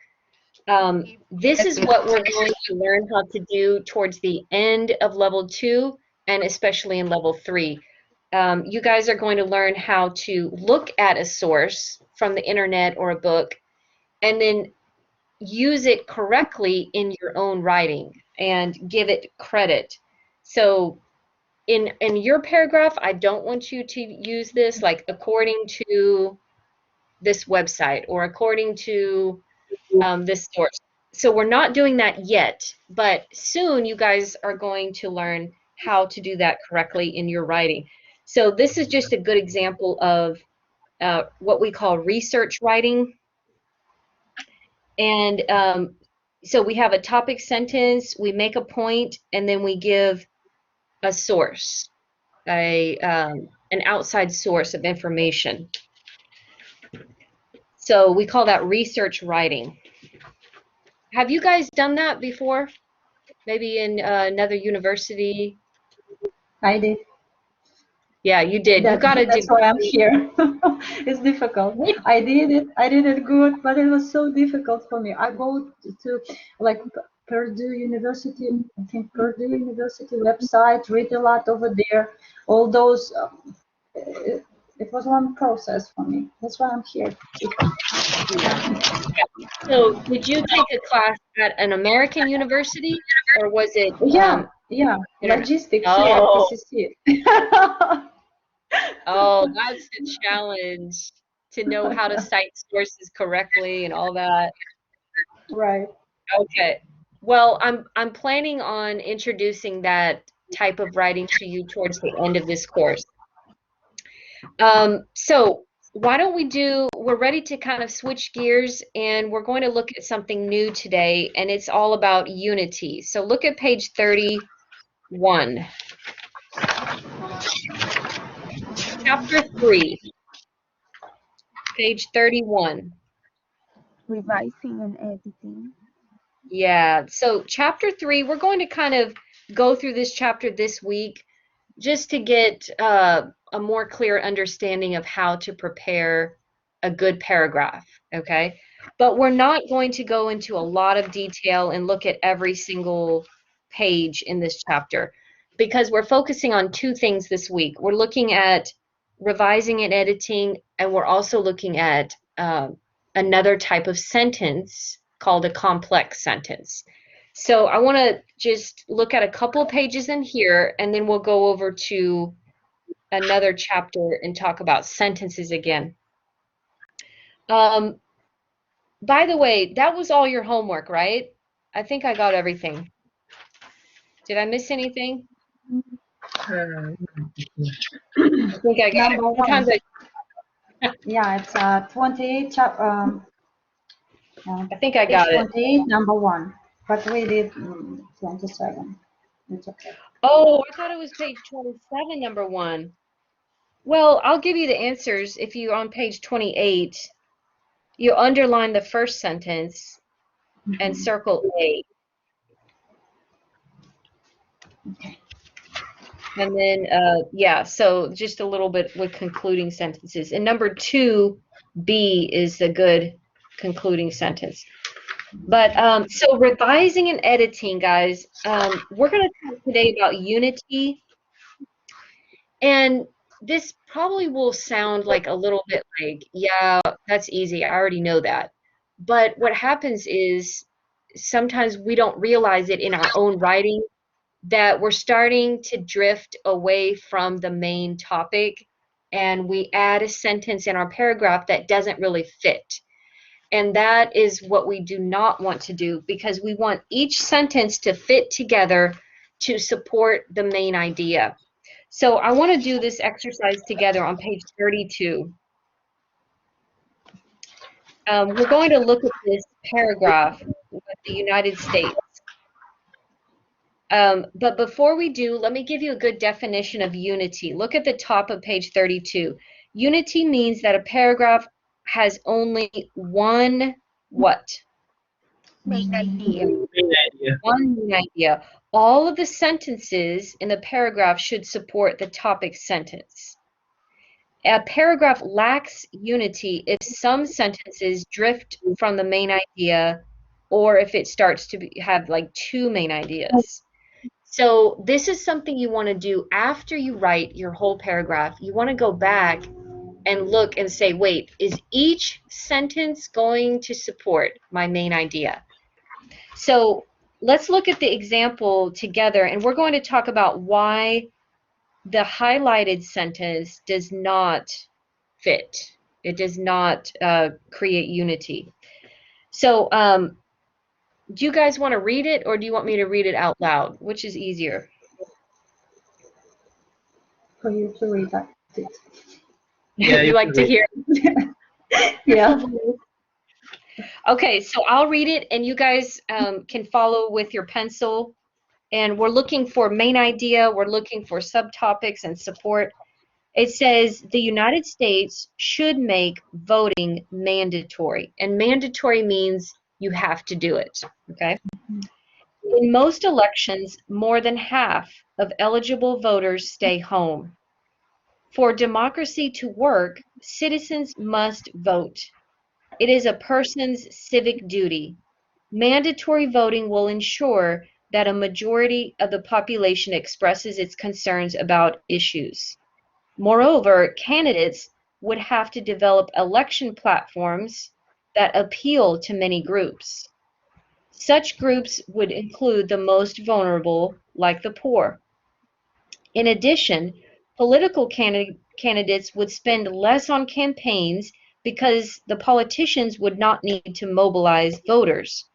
This is what we're going to learn how to do towards the end of level 2 and especially in level 3. You guys are going to learn how to look at a source from the internet or a book and then use it correctly in your own writing and give it credit. So in your paragraph, I don't want you to use this like according to this website or according to this source. So we're not doing that yet, but soon you guys are going to learn how to do that correctly in your writing. So this is just a good example of what we call research writing. And so we have a topic sentence, we make a point, and then we give a source, an outside source of information. So we call that research writing. Have you guys done that before? Maybe in another university? I did. Yeah, you did. You got to do. That's why I'm here. It's difficult. I did it good, but it was so difficult for me. I go to like Purdue University, I think Purdue University website, read a lot over there. All those, it was one process for me. That's why I'm here. So, did you take a class at an American university, or was it? Yeah, internet? logistics Oh. here at PCC. Oh, that's the challenge, to know how to cite sources correctly and all that. Right. Okay. Well, I'm planning on introducing that type of writing to you towards the end of this course. So why don't we're ready to kind of switch gears, and we're going to look at something new today, and it's all about unity. So look at page 31. Chapter 3, page 31. Revising and editing. Yeah, so chapter 3, we're going to kind of go through this chapter this week just to get a more clear understanding of how to prepare a good paragraph, okay? But we're not going to go into a lot of detail and look at every single page in this chapter because we're focusing on two things this week. We're looking at revising and editing, and we're also looking at another type of sentence called a complex sentence. So I want to just look at a couple pages in here, and then we'll go over to another chapter and talk about sentences again. By the way, that was all your homework, right? I think I got everything. Did I miss anything? I think I got Number it. Sometimes Yeah, it's 28. I think I got it. 28, number 1. But we did 27. It's okay. Oh, I thought it was page 27, number 1. Well, I'll give you the answers. If you're on page 28, you underline the first sentence and circle A. Okay. And then, yeah, so just a little bit with concluding sentences. And number 2B is a good concluding sentence. But so revising and editing, guys, we're going to talk today about unity. And this probably will sound like a little bit like, yeah, that's easy. I already know that. But what happens is sometimes we don't realize it in our own writing that we're starting to drift away from the main topic, and we add a sentence in our paragraph that doesn't really fit. And that is what we do not want to do, because we want each sentence to fit together to support the main idea. So I want to do this exercise together on page 32. we're going to look at this paragraph with the United States. But before we do, let me give you a good definition of unity. Look at the top of page 32. Unity means that a paragraph has only one what? Main idea. Main idea. One main idea. All of the sentences in the paragraph should support the topic sentence. A paragraph lacks unity if some sentences drift from the main idea or if it starts to have like two main ideas. So this is something you want to do after you write your whole paragraph. You want to go back and look and say, wait, is each sentence going to support my main idea? So let's look at the example together, and we're going to talk about why the highlighted sentence does not fit. It does not create unity. So do you guys want to read it, or do you want me to read it out loud? Which is easier? For you to read that. Yeah, you like to hear it? Yeah. Okay, so I'll read it, and you guys can follow with your pencil. And we're looking for main idea. We're looking for subtopics and support. It says the United States should make voting mandatory. And mandatory means you have to do it, okay? In most elections, more than half of eligible voters stay home. For democracy to work, citizens must vote. It is a person's civic duty. Mandatory voting will ensure that a majority of the population expresses its concerns about issues. Moreover, candidates would have to develop election platforms that appeal to many groups. Such groups would include the most vulnerable, like the poor. In addition, political candidates would spend less on campaigns because the politicians would not need to mobilize voters.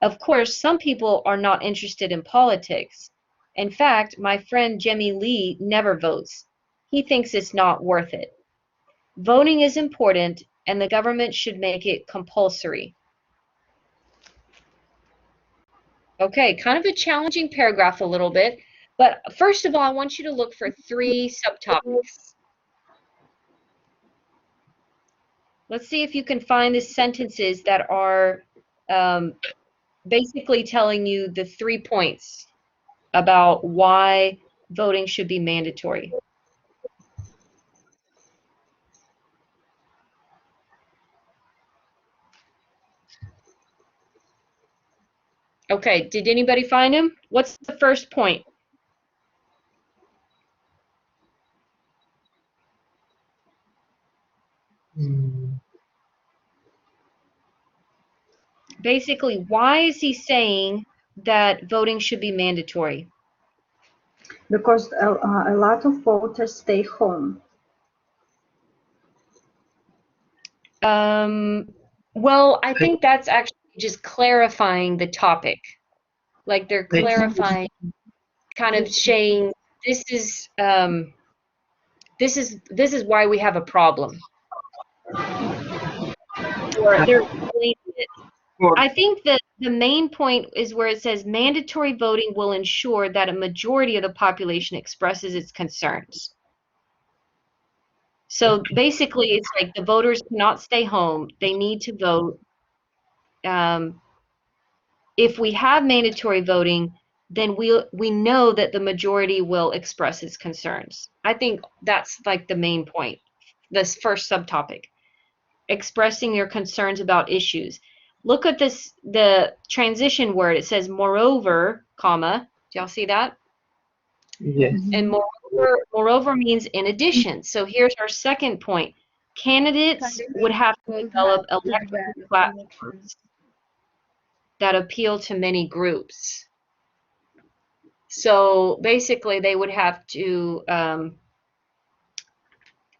Of course, some people are not interested in politics. In fact, my friend Jimmy Lee never votes. He thinks it's not worth it. Voting is important, and the government should make it compulsory. Okay, kind of a challenging paragraph a little bit, but first of all, I want you to look for 3 subtopics. Let's see if you can find the sentences that are basically telling you the 3 points about why voting should be mandatory. Okay, did anybody find him? What's the first point? Basically, why is he saying that voting should be mandatory? Because a lot of voters stay home. Well, I think that's actually just clarifying the topic. Like they're clarifying, kind of saying this is why we have a problem. Or they're explaining it. I think that the main point is where it says mandatory voting will ensure that a majority of the population expresses its concerns. So basically, it's like the voters cannot stay home. They need to vote. If we have mandatory voting, then we know that the majority will express its concerns. I think that's like the main point, this first subtopic, expressing your concerns about issues. Look at this, the transition word. It says moreover, comma. Do y'all see that? Yes. And moreover means in addition. So here's our second point. Candidates would have to develop election platforms that appeal to many groups. So basically, they would have to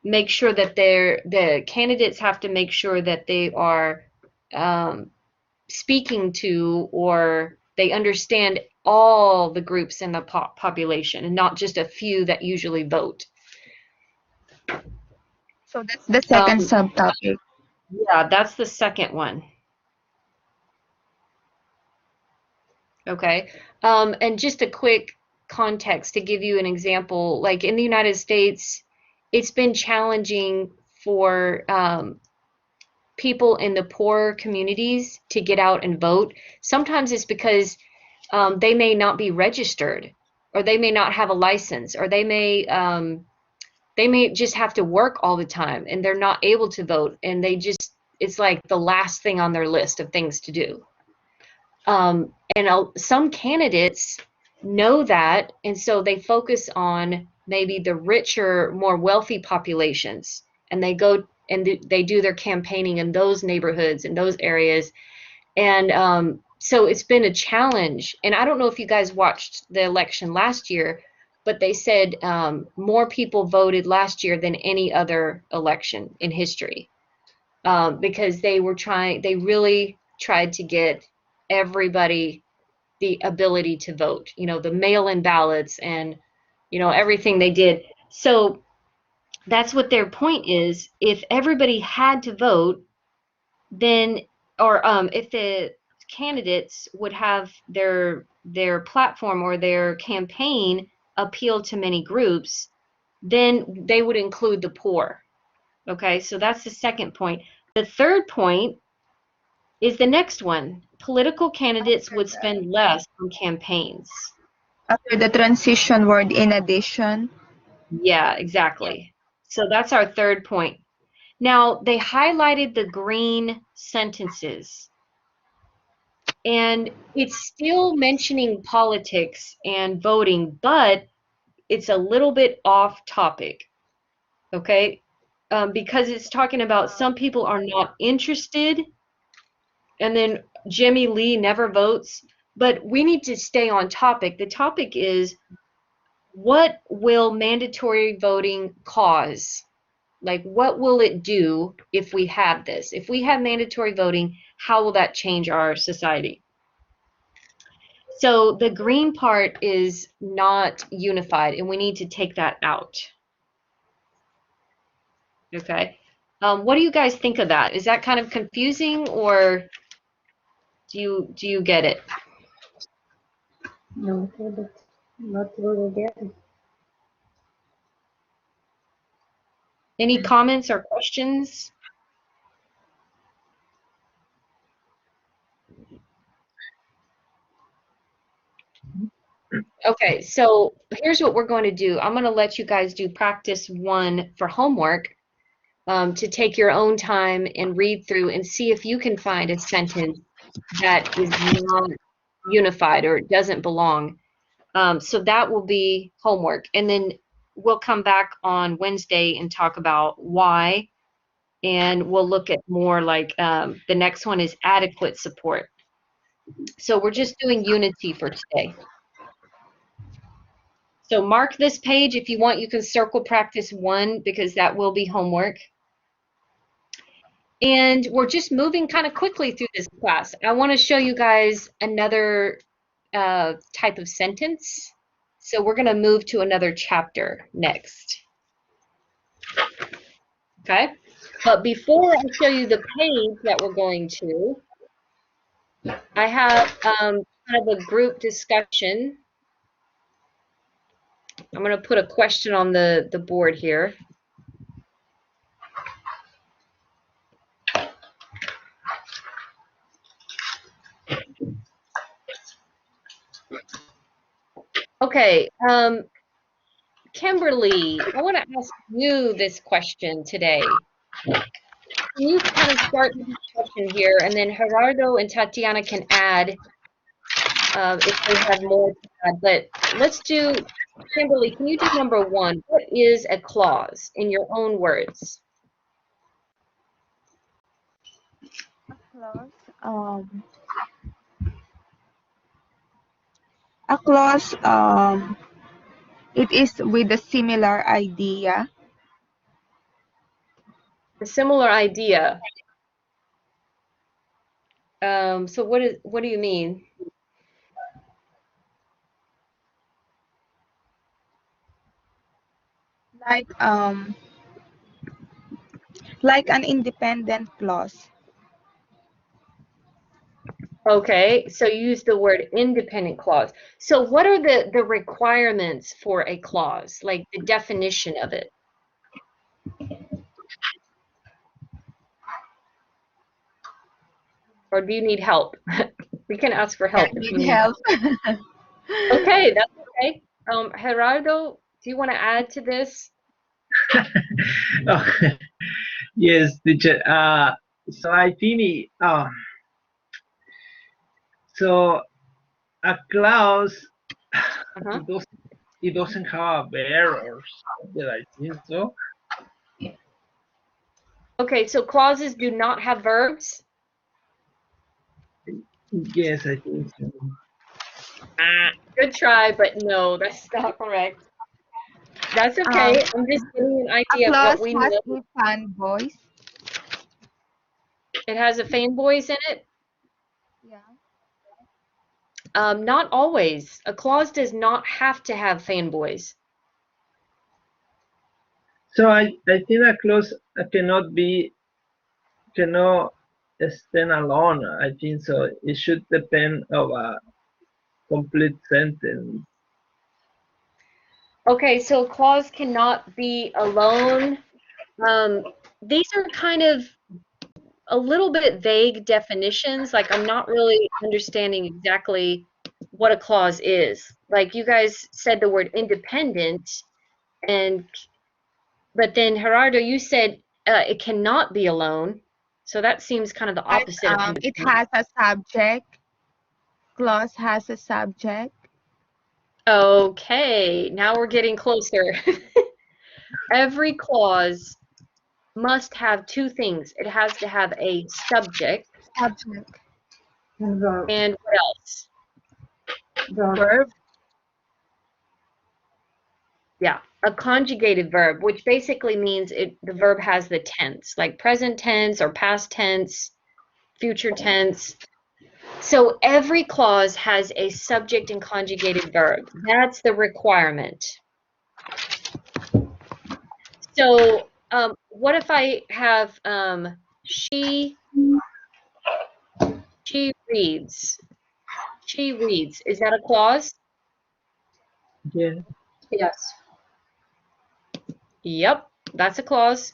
make sure that the candidates have to make sure that they are speaking to, or they understand all the groups in the population and not just a few that usually vote. So that's the second subtopic. Yeah, that's the second one. Okay. And just a quick context to give you an example, like in the United States, it's been challenging for people in the poor communities to get out and vote. Sometimes it's because they may not be registered, or they may not have a license, or they may just have to work all the time and they're not able to vote, and it's like the last thing on their list of things to do. And some candidates know that, and so they focus on maybe the richer, more wealthy populations, and they go and they do their campaigning in those neighborhoods, in those areas. And so it's been a challenge. And I don't know if you guys watched the election last year, but they said more people voted last year than any other election in history, because they really tried to get everybody the ability to vote, the mail-in ballots and, everything they did. So that's what their point is. If everybody had to vote, then, or if the candidates would have their platform or their campaign appeal to many groups, then they would include the poor. Okay, so that's the second point. The third point is the next one. Political candidates would spend less on campaigns. After the transition word in addition. Yeah, exactly. So that's our third point. Now, they highlighted the green sentences, and it's still mentioning politics and voting, but it's a little bit off topic, okay? Because it's talking about some people are not interested, and then Jimmy Lee never votes. But we need to stay on topic. The topic is, what will mandatory voting cause? Like, what will it do if we have this? If we have mandatory voting, how will that change our society? So the green part is not unified, and we need to take that out. Okay. What do you guys think of that? Is that kind of confusing, or do you get it? No, but not really get it. Any comments or questions? Okay, so here's what we're going to do. I'm going to let you guys do practice 1 for homework, to take your own time and read through and see if you can find a sentence that is not unified or doesn't belong. So that will be homework. And then we'll come back on Wednesday and talk about why. And we'll look at more like the next one is adequate support. So we're just doing unity for today. So mark this page. If you want, you can circle practice 1 because that will be homework. And we're just moving kind of quickly through this class. I want to show you guys another type of sentence. So we're going to move to another chapter next. Okay? But before I show you the page that we're going to, I have kind of a group discussion. I'm going to put a question on the board here. Okay, Kimberly, I want to ask you this question today. Can you kind of start the discussion here, and then Gerardo and Tatiana can add if they have more to add. But let's do, Kimberly, can you do number 1? What is a clause in your own words? A clause, it is with a similar idea. A similar idea. So what do you mean? Like Like an independent clause. Okay, so you use the word independent clause. So what are the requirements for a clause, like the definition of it? Or do you need help? We can ask for I help if you need need help. help. Okay, that's okay. Gerardo, do you want to add to this? Oh, yes, teacher. So I think so a clause Uh-huh. it doesn't have a verb or something. I think so. Okay, so clauses do not have verbs? Yes, I think so. Good try, but no, that's not correct. That's Um, okay. I'm just giving you an a idea of what clause we has know. a fan voice. It has a fan voice in it. Yeah. Not always. A clause does not have to have fanboys. So I think a clause cannot stand alone. I think so. It should depend of a complete sentence. Okay, so a clause cannot be alone. These are kind of a little bit vague definitions. Like I'm not really understanding exactly what a clause is. Like you guys said the word independent, and but then Gerardo, you said it cannot be alone. So that seems kind of the Like opposite of it independent. has a subject. Clause has a subject. Okay, now we're getting closer. Every clause must have two things. It has to have a subject Subject. And verb. and what else? Verb. Verb. Yeah, a conjugated verb, which basically means the verb has the tense, like present tense or past tense, future tense. So every clause has a subject and conjugated verb. That's the requirement. So what if I have she reads? She reads. Is that a clause? Yeah. Yes. Yep, that's a clause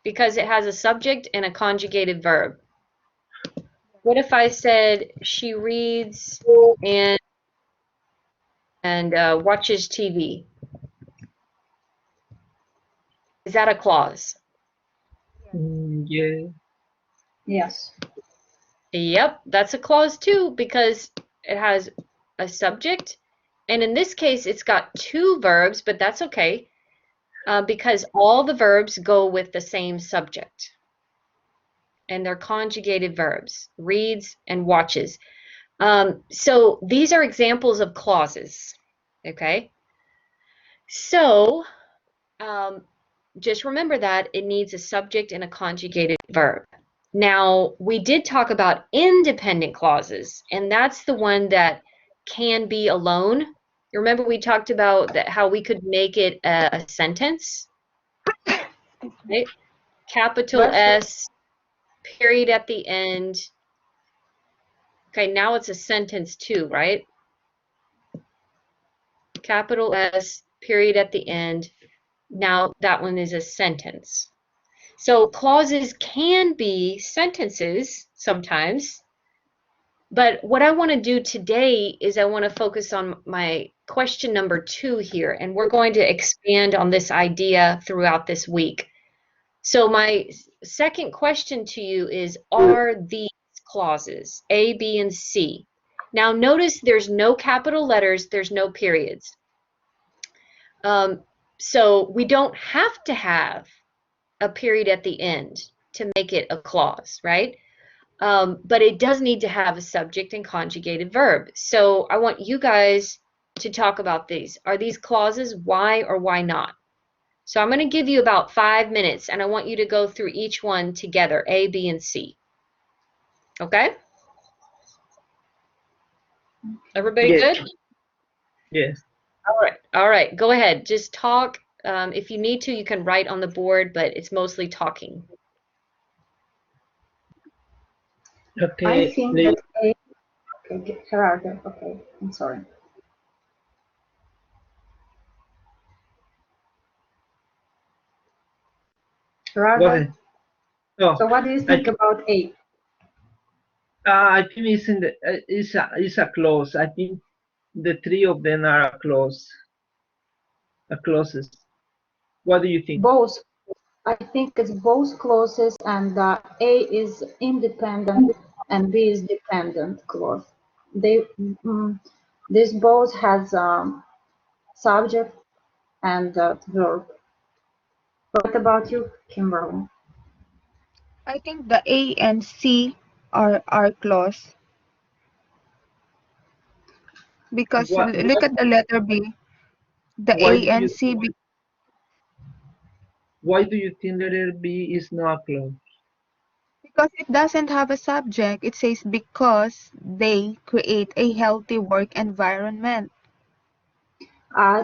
because it has a subject and a conjugated verb. What if I said she reads and watches TV? Is that a clause? Yeah. Yes. Yep, that's a clause too because it has a subject, and in this case, it's got two verbs, but that's okay because all the verbs go with the same subject, and they're conjugated verbs, reads and watches. So these are examples of clauses, okay? So just remember that it needs a subject and a conjugated verb. Now, we did talk about independent clauses, and that's the one that can be alone. You remember we talked about that how we could make it a sentence, right? Capital That's S, period at the end. Okay, now it's a sentence too, right? Capital S, period at the end. Now that one is a sentence. So clauses can be sentences sometimes, but what I want to do today is I want to focus on my question number 2 here, and we're going to expand on this idea throughout this week. So my second question to you is, are these clauses, A, B, and C? Now notice there's no capital letters, there's no periods. So we don't have to have a period at the end to make it a clause, right? But it does need to have a subject and conjugated verb. So I want you guys to talk about these. Are these clauses? Why or why not? So I'm going to give you about 5 minutes, and I want you to go through each one together, A, B, and C. Okay? Everybody Yes. good? Yes. All right. All right. Go ahead. Just talk If you need to, you can write on the board, but it's mostly talking. I Okay, think please. that A. Okay, Gerardo. Okay, I'm sorry. Go Gerardo. ahead. Oh, So what do you I think about A? I think it's in the it's a clause. I think the three of them are a clauses. What do you think? Both. I think it's both clauses, and A is independent and B is dependent clause. They this both has subject and verb. What about you, Kimberly? I think the A and C are clause because What look at the letter B. The why A do and you C why do you think letter B is not a clause? because it doesn't have a subject. It says because they create a healthy work environment.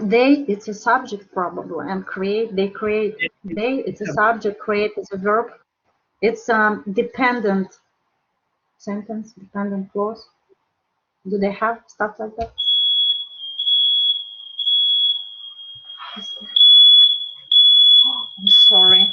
They, it's a subject probably, and create, they create. They, it's a It's a subject, create is a verb. It's dependent sentence, dependent clause. Do they have stuff like that? I'm sorry.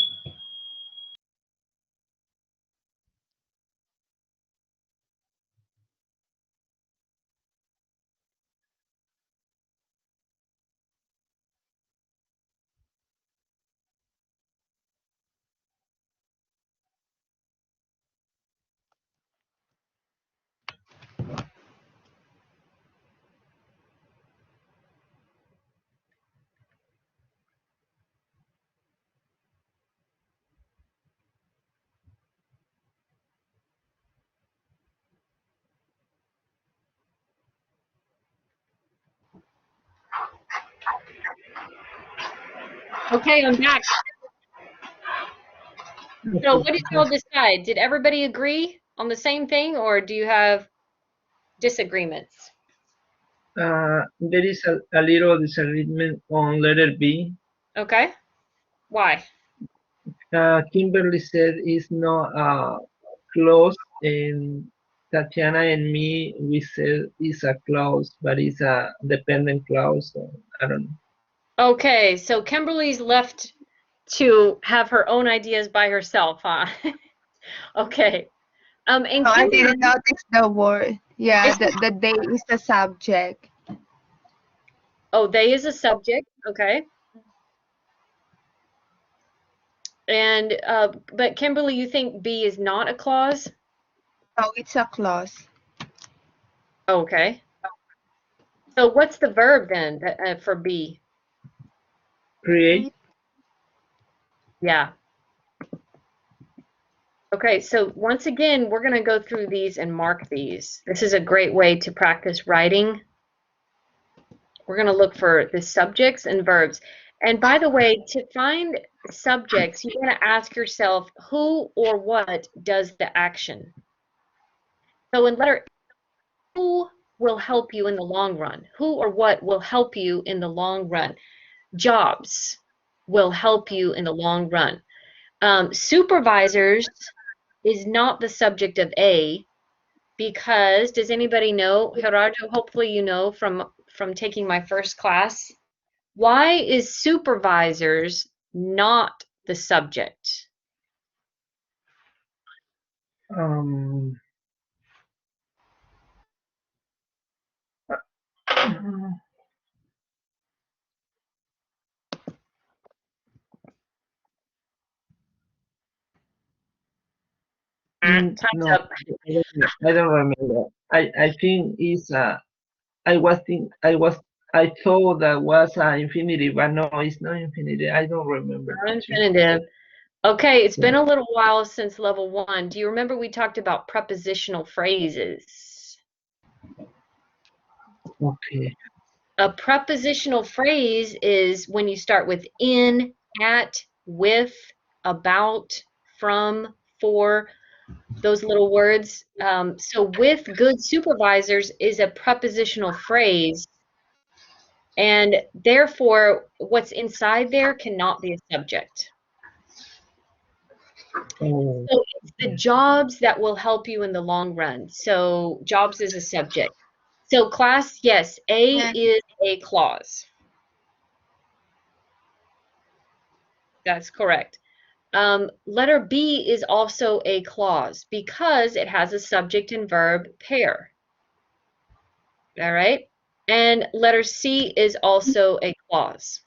Okay, I'm back. So what did okay. y'all decide? Did everybody agree on the same thing, or do you have disagreements? There is a little disagreement on letter B. Okay. Why? Kimberly said it's not a clause, and Tatiana and me we said it's a clause, but it's a dependent clause. So I don't know. Okay, so Kimberly's left to have her own ideas by herself, huh? Okay. And No, I Kimberly, didn't notice the word. Yeah, is the they is the subject. oh, they is a subject. Okay. And but Kimberly, you think B is not a clause? No, it's a clause. Okay. So what's the verb then for B? Create. Create. Yeah. Okay, so once again, we're going to go through these and mark these. This is a great way to practice writing. We're going to look for the subjects and verbs. And by the way, to find subjects, you want to ask yourself who or what does the action. So in letter, who will help you in the long run? Who or what will help you in the long run? Jobs will help you in the long run. Supervisors is not the subject of A because does anybody know, Gerardo, hopefully you know from taking my first class, why is supervisors not the subject? Um, Time's no, up. I don't remember. I think it's I thought that was infinity, but no, it's not infinity. I don't remember, teacher. Infinitive. Okay, it's Yeah. been a little while since level 1. Do you remember we talked about prepositional phrases? Okay. A prepositional phrase is when you start with in, at, with, about, from, for, those little words. So with good supervisors is a prepositional phrase And therefore, what's inside there cannot be a subject. Oh, So it's the jobs that will help you in the long run. So jobs is a subject. So class, yes, A Yeah. is a clause. That's correct. Letter B is also a clause because it has a subject and verb pair. All right. And letter C is also a clause.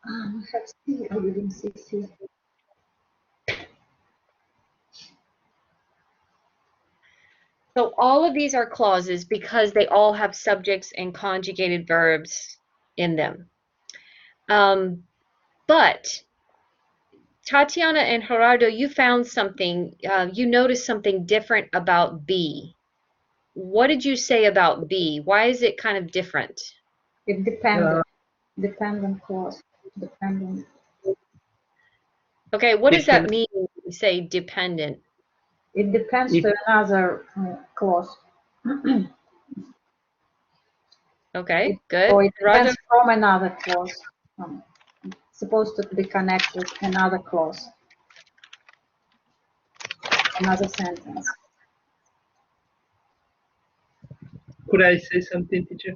I have C. I didn't see C. So all of these are clauses because they all have subjects and conjugated verbs in them. But Tatiana and Gerardo, you found something, you noticed something different about B. What did you say about B? Why is it kind of different? It dependent. Dependent clause. Dependent. Okay, what does depend, that mean when you say dependent? It depends if, to another clause. Okay, good. Or it Gerardo? depends from another clause. Supposed to be connected with another clause. Another sentence. could I say something, teacher?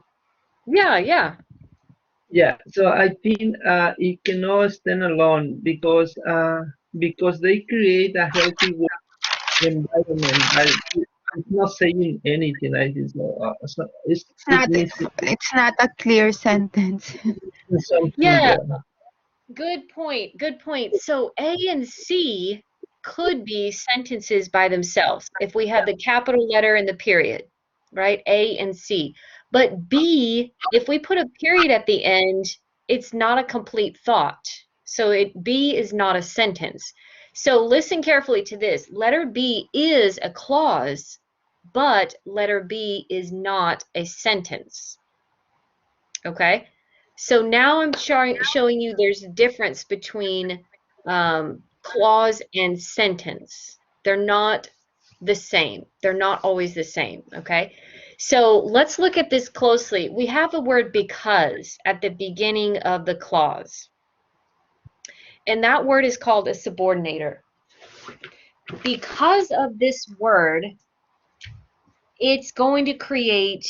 Yeah, yeah. Yeah, so I think it cannot stand alone because they create a healthy work environment, but it's not saying anything. I think so. It's missing It's not a clear sentence. something Yeah, there. good point. Good point. So A and C could be sentences by themselves if we had the capital letter and the period, right? A and C. But B, if we put a period at the end, it's not a complete thought. So B is not a sentence. So listen carefully to this. Letter B is a clause, but letter B is not a sentence. Okay? So now I'm showing you there's a difference between clause and sentence. They're not the same. They're not always the same, okay? So let's look at this closely. We have the word because at the beginning of the clause. And that word is called a subordinator. Because of this word, it's going to create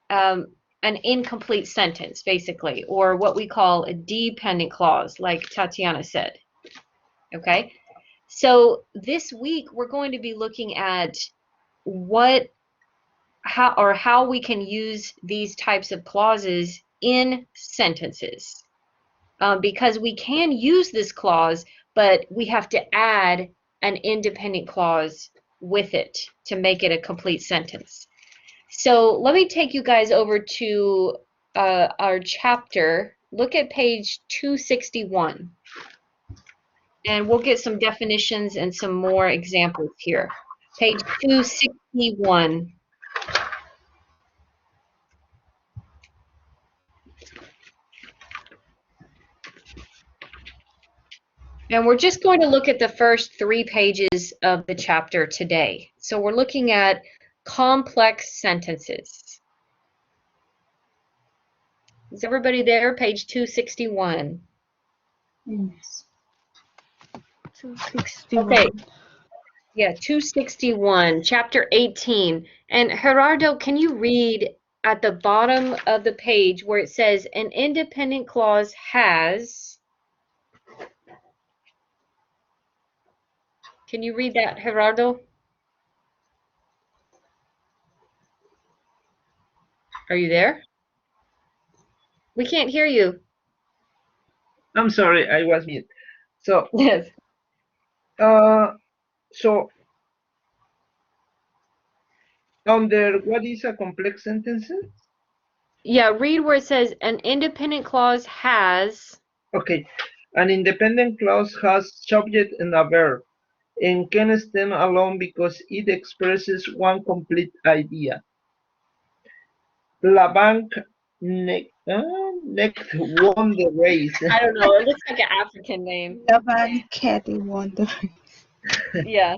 an incomplete sentence, basically, or what we call a dependent clause, like Tatiana said. Okay? So this week, we're going to be looking at how we can use these types of clauses in sentences. Because we can use this clause, but we have to add an independent clause with it to make it a complete sentence. So let me take you guys over to our chapter. Look at page 261. And we'll get some definitions and some more examples here. Page 261. And we're just going to look at the first 3 pages of the chapter today. So we're looking at complex sentences. Is everybody there? Page 261. Yes. 261. Okay. Yeah, 261, chapter 18. And Gerardo, can you read at the bottom of the page where it says an independent clause has? Can you read that, Gerardo? Are you there? We can't hear you. I'm sorry, I was mute. So, Yes. so under what is a complex sentence? Yeah, read where it says an independent clause has. Okay, an independent clause has subject and a verb, and can stand alone because it expresses one complete idea. La banque next won the race. I don't know. It looks like an African name. Laban Ketty Wonder. Yeah.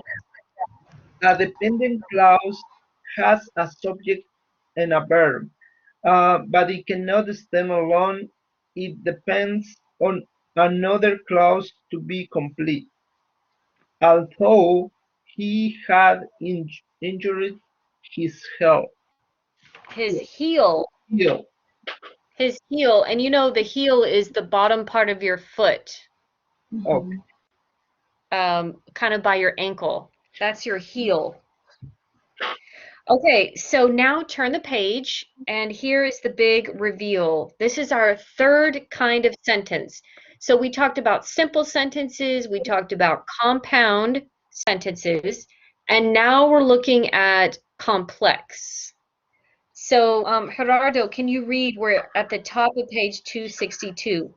A dependent clause has a subject and a verb. but it cannot stand alone. It depends on another clause to be complete. Although he had injured his health. His heel. Heel. His heel. And you know the heel is the bottom part of your foot, Okay. kind of by your ankle. That's your heel. Okay, so now turn the page, and here is the big reveal. This is our third kind of sentence. So we talked about simple sentences, we talked about compound sentences, and now we're looking at complex. So, Gerardo, can you read? We're at the top of page 262.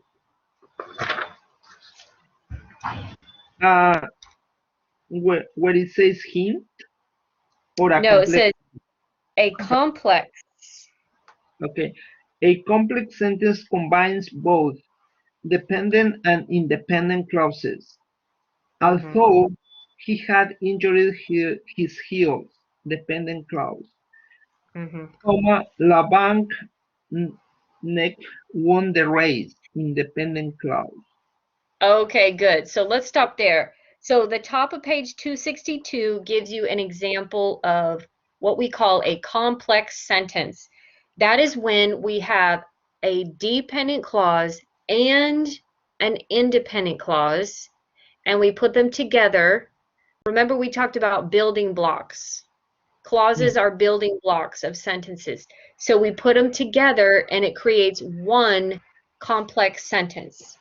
Where it says him or a No, it complex. says a complex. Okay. A complex sentence combines both dependent and independent clauses. Although he had injured his heels, dependent clause. La banque neck won the race, independent clause. Okay, good. So let's stop there. So the top of page 262 gives you an example of what we call a complex sentence. That is when we have a dependent clause and an independent clause, and we put them together. Remember, we talked about building blocks. Clauses are building blocks of sentences. So we put them together, and it creates one complex sentence.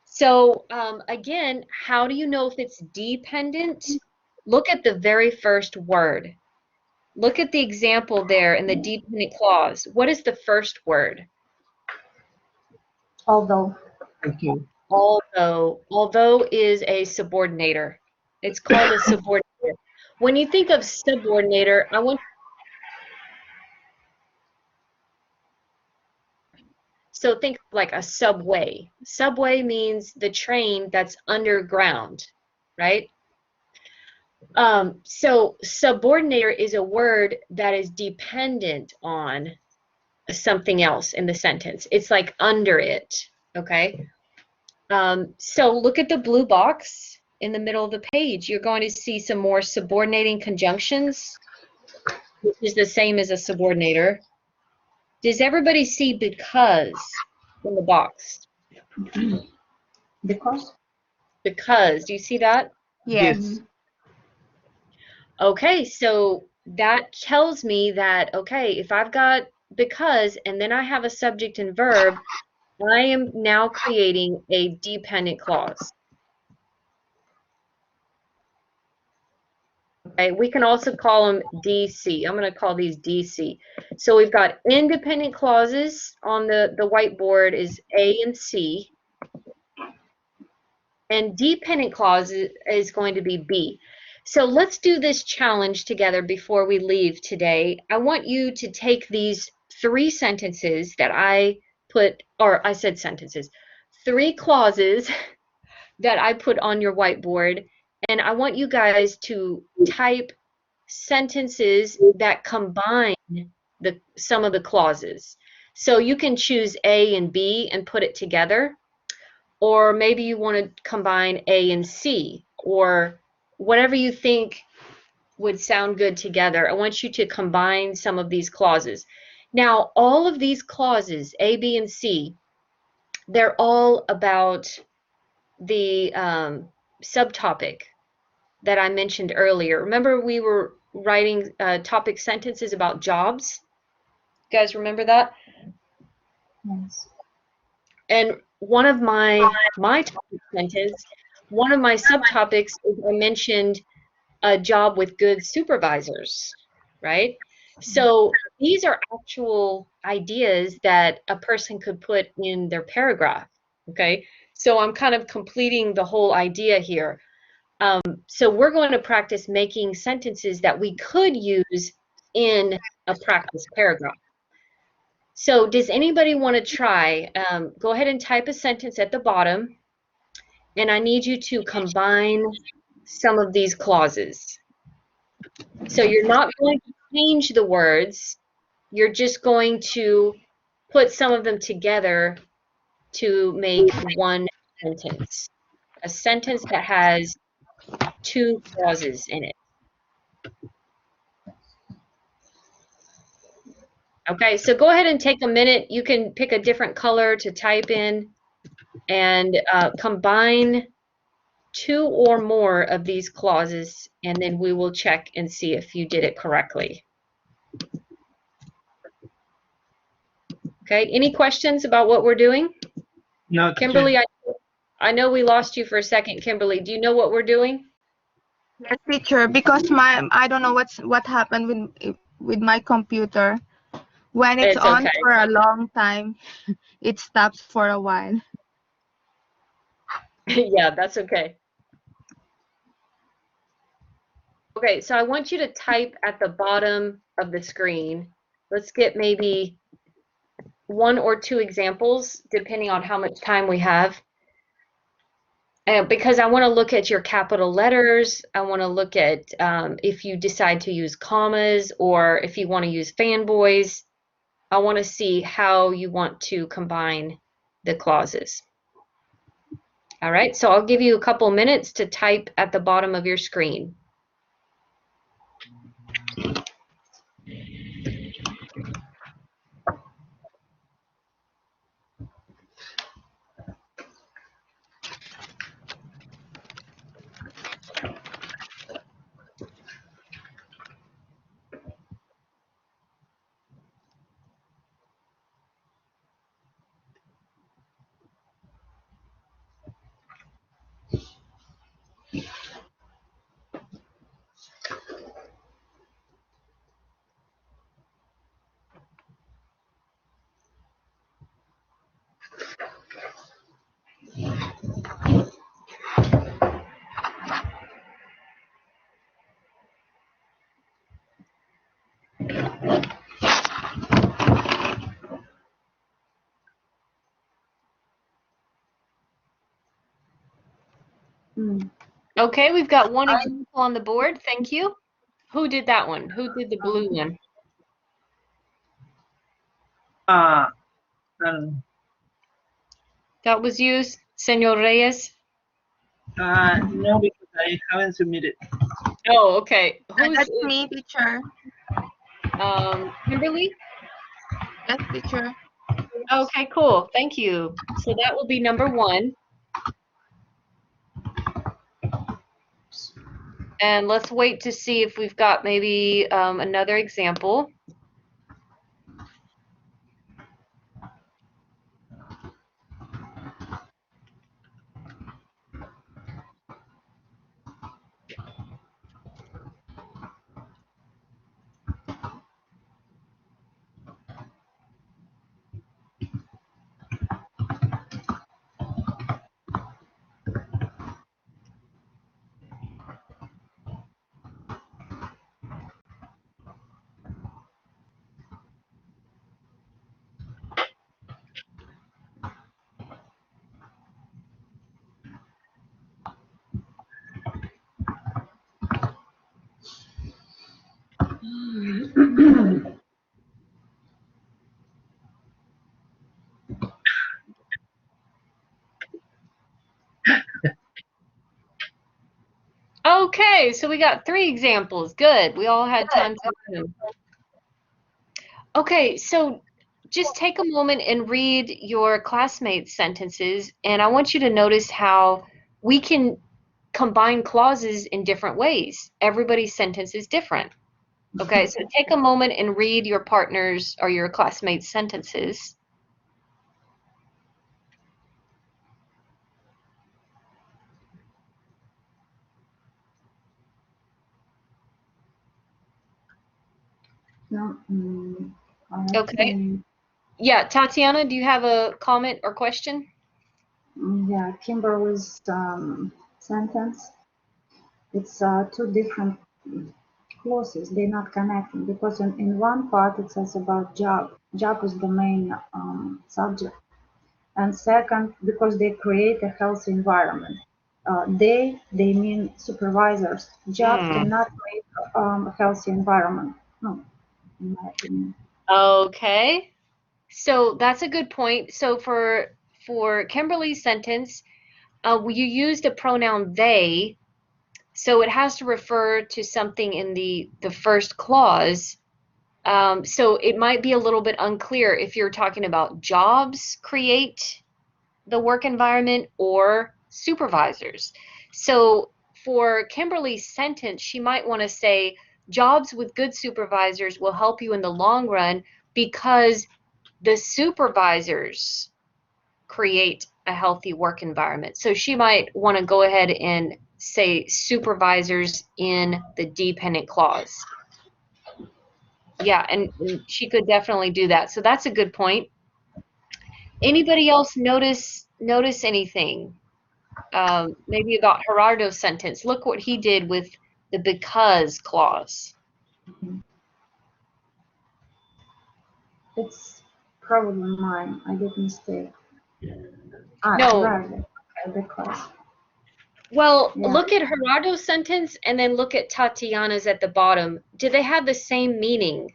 So again, how do you know if it's dependent? Look at the very first word. Look at the example there in the dependent clause. What is the first word? Although. Okay. Although is a subordinator. It's called a subordinator. When you think of subordinator, I want so think like a subway. Subway means the train that's underground, right? So subordinator is a word that is dependent on something else in the sentence. It's like under it, okay? So look at the blue box in the middle of the page. You're going to see some more subordinating conjunctions, which is the same as a subordinator. Does everybody see because in the box? Because? Because, do you see that? Yes. Okay, so that tells me that, okay, if I've got because and then I have a subject and verb, I am now creating a dependent clause. Okay, we can also call them DC. I'm going to call these DC. So we've got independent clauses on the whiteboard is A and C. And dependent clause is going to be B. So let's do this challenge together before we leave today. I want you to take these three sentences that I put, or I said sentences, three clauses that I put on your whiteboard, and I want you guys to type sentences that combine some of the clauses. So you can choose A and B and put it together, or maybe you want to combine A and C, or whatever you think would sound good together. I want you to combine some of these clauses. Now, all of these clauses, A, B, and C, they're all about the subtopic that I mentioned earlier. Remember we were writing topic sentences about jobs? You guys remember that? Yes. And one of my topic sentence, one of my subtopics is I mentioned a job with good supervisors, right? So these are actual ideas that a person could put in their paragraph, okay? So I'm kind of completing the whole idea here. So we're going to practice making sentences that we could use in a practice paragraph. So does anybody want to try? Go ahead and type a sentence at the bottom, and I need you to combine some of these clauses. So you're not going to change the words, you're just going to put some of them together to make one sentence. A sentence that has two clauses in it. Okay, so go ahead and take a minute. You can pick a different color to type in and combine two or more of these clauses, and then we will check and see if you did it correctly. Okay, any questions about what we're doing? No, Kimberly, I know we lost you for a second. Kimberly, do you know what we're doing? Yes, teacher, because I don't know what happened with my computer. When it's It's on okay. for a long time, it stops for a while. Yeah, that's okay. Okay, so I want you to type at the bottom of the screen. Let's get maybe one or two examples, depending on how much time we have. Because I want to look at your capital letters. I want to look at if you decide to use commas or if you want to use fanboys. I want to see how you want to combine the clauses. All right, so I'll give you a couple minutes to type at the bottom of your screen. Okay, we've got one example on the board. Thank you. Who did that one? Who did the blue one? That was you, Senor Reyes? no, because I haven't submitted. Oh, okay. That's me, teacher. Kimberly? Yes, teacher. Okay, cool. Thank you. So that will be number one. And let's wait to see if we've got maybe another example. Okay, so we got three examples. Good. We all had time to read them. Okay, so just take a moment and read your classmates' sentences, and I want you to notice how we can combine clauses in different ways. Everybody's sentence is different. Okay, so take a moment and read your partner's or your classmates' sentences. No, Okay. Yeah, Tatiana, do you have a comment or question? Yeah, Kimberly's sentence. It's two different clauses. They're not connecting because in one part it says about job. Job is the main subject. And second, because they create a healthy environment. They mean supervisors. Job cannot create a healthy environment. No, in my opinion. Okay. So that's a good point. So for Kimberly's sentence, you used the pronoun they, so it has to refer to something in the first clause. So it might be a little bit unclear if you're talking about jobs create the work environment or supervisors. So for Kimberly's sentence, she might want to say, jobs with good supervisors will help you in the long run because the supervisors create a healthy work environment. So she might want to go ahead and say supervisors in the dependent clause. Yeah, and she could definitely do that. So that's a good point. Anybody else notice anything? Maybe about Gerardo's sentence. Look what he did with the because clause. It's probably mine. I did mistake. No. Right. Okay, because. Well, Yeah. look at Gerardo's sentence and then look at Tatiana's at the bottom. Do they have the same meaning?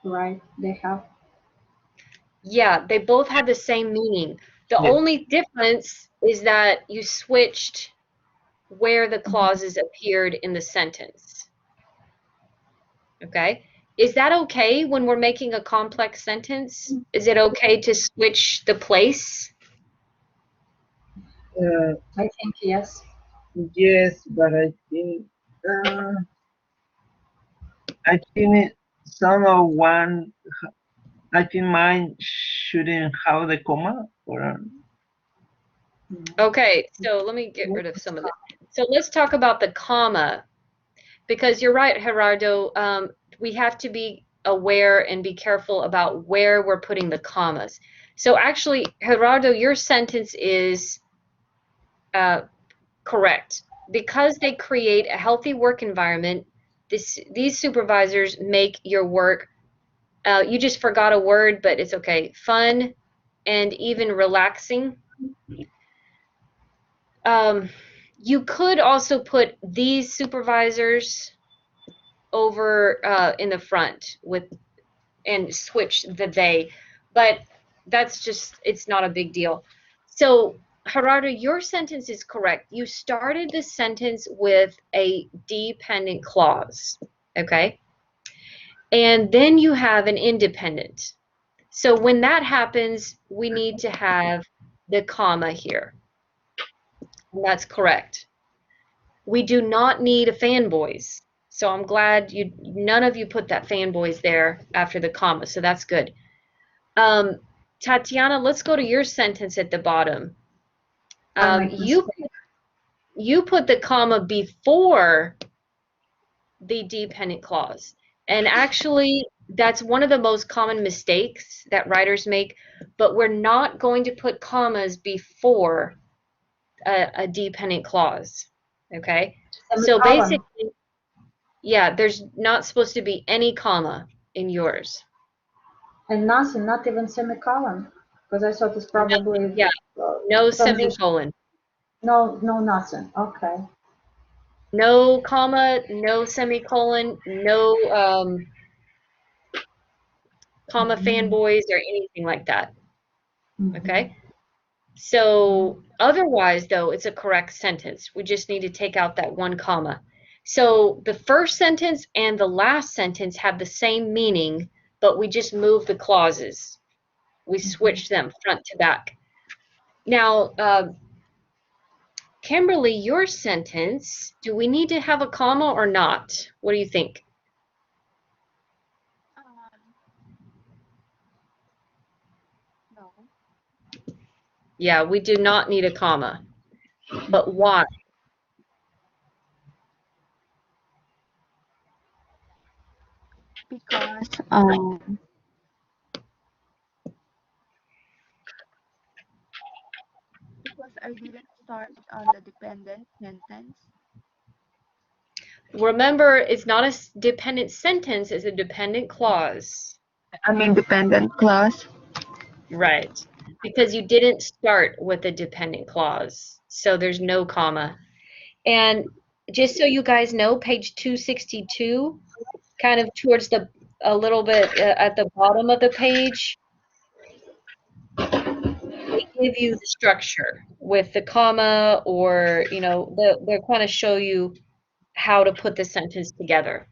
Right, they have. Yeah, they both have the same meaning. The Yes. only difference is that you switched where the clauses appeared in the sentence. Okay? Is that okay when we're making a complex sentence? Is it okay to switch the place? I think yes. Yes, but I think some of one. I think mine shouldn't have the comma. Or Okay, so let me get rid of some of this. So let's talk about the comma, because you're right, Gerardo. We have to be aware and be careful about where we're putting the commas. So actually, Gerardo, your sentence is correct. Because they create a healthy work environment, these supervisors make your work, you just forgot a word, but it's okay, fun and even relaxing. You could also put these supervisors over in the front and switch the they, but that's just, it's not a big deal. So Gerardo, your sentence is correct. You started the sentence with a dependent clause, okay? And then you have an independent. So when that happens, we need to have the comma here. And that's correct. We do not need a fanboys. So I'm glad none of you put that fanboys there after the comma, so that's good. Tatiana, let's go to your sentence at the bottom. You put the comma before the dependent clause. And actually, that's one of the most common mistakes that writers make, but we're not going to put commas before a dependent clause, okay? So basically, yeah, there's not supposed to be any comma in yours. And nothing, not even semicolon, because I thought it's probably. Yeah, no semicolon. No, nothing. Okay. No comma, no semicolon, no comma fanboys or anything like that. Okay? So otherwise, though, it's a correct sentence. We just need to take out that one comma. So the first sentence and the last sentence have the same meaning, but we just move the clauses. We switch them front to back. Now, Kimberly, your sentence, do we need to have a comma or not? What do you think? No. Yeah, we do not need a comma. But why? Because I didn't start on the dependent sentence. Remember, it's not a dependent sentence, it's a dependent clause. I mean dependent clause. Right. Because you didn't start with a dependent clause. So there's no comma. And just so you guys know, page 262, kind of towards a little bit at the bottom of the page, they give you the structure with the comma, or they'll kind of show you how to put the sentence together.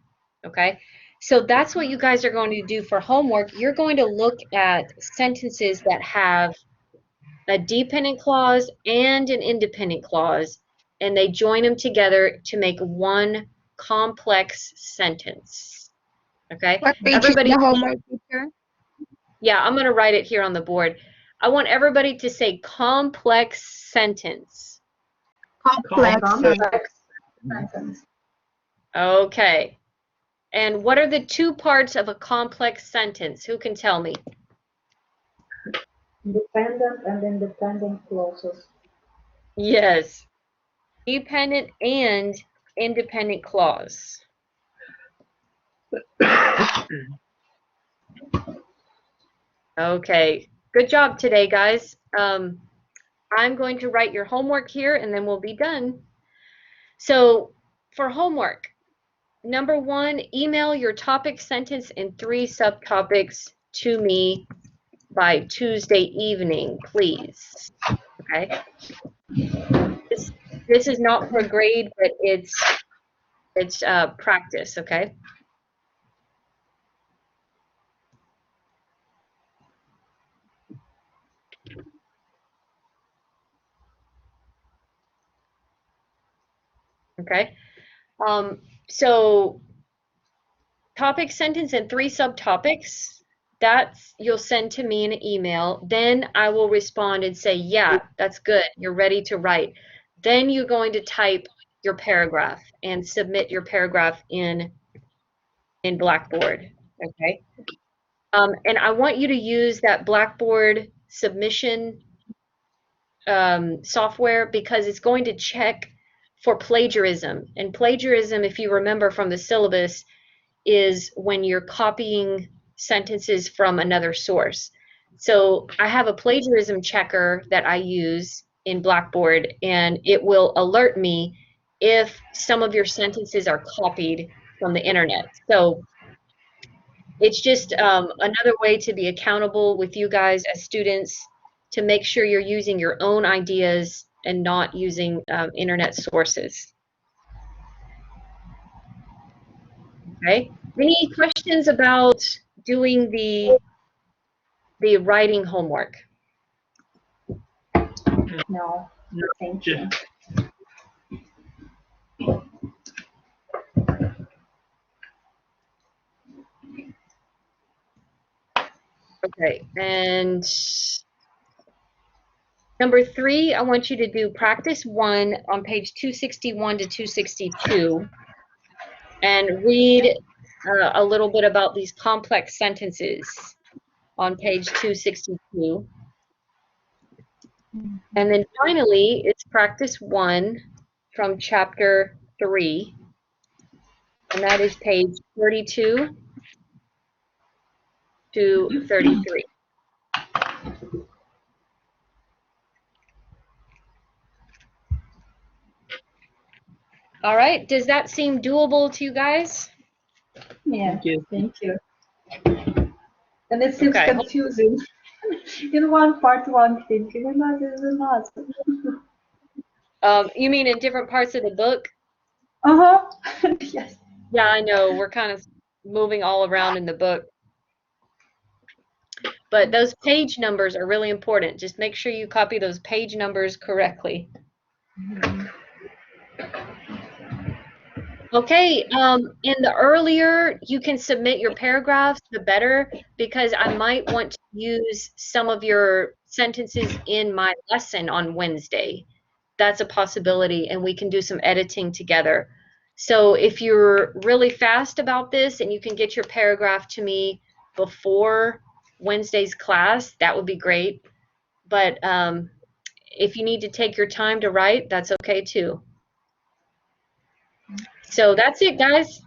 Okay, so that's what you guys are going to do for homework. You're going to look at sentences that have a dependent clause and an independent clause, and they join them together to make one complex sentence. Okay, What page everybody. is the homework, teacher? Yeah, I'm going to write it here on the board. I want everybody to say complex sentence. Complex Sentence. Okay. And what are the two parts of a complex sentence? Who can tell me? Dependent and independent clauses. Yes. Dependent and independent clause. Okay. Good job today, guys. I'm going to write your homework here, and then we'll be done. So for homework, number 1, email your topic, sentence, and 3 subtopics to me by Tuesday evening, please. Okay. This is not for grade, but it's practice. Okay. Okay. So topic, sentence, and 3 subtopics, that's you'll send to me in an email. Then I will respond and say, yeah, that's good. You're ready to write. Then you're going to type your paragraph and submit your paragraph in Blackboard. Okay. And I want you to use that Blackboard submission software, because it's going to check for plagiarism. And plagiarism, if you remember from the syllabus, is when you're copying sentences from another source. So I have a plagiarism checker that I use in Blackboard, and it will alert me if some of your sentences are copied from the internet. So it's just another way to be accountable with you guys as students, to make sure you're using your own ideas and not using internet sources. Okay. Any questions about doing the writing homework? No, thank you. Okay, and number 3, I want you to do practice 1 on page 261 to 262 and read a little bit about these complex sentences on page 262. And then finally, it's practice 1 from chapter 3, and that is page 32 to 33. All right, does that seem doable to you guys? Yeah, thank you. And it seems Okay. confusing. In one part, one thing, in another, another. You mean in different parts of the book? Yes. Yeah, I know. We're kind of moving all around in the book. But those page numbers are really important. Just make sure you copy those page numbers correctly. Okay, and the earlier you can submit your paragraphs, the better, because I might want to use some of your sentences in my lesson on Wednesday. That's a possibility, and we can do some editing together. So if you're really fast about this and you can get your paragraph to me before Wednesday's class, that would be great. But if you need to take your time to write, that's okay too. So that's it, guys.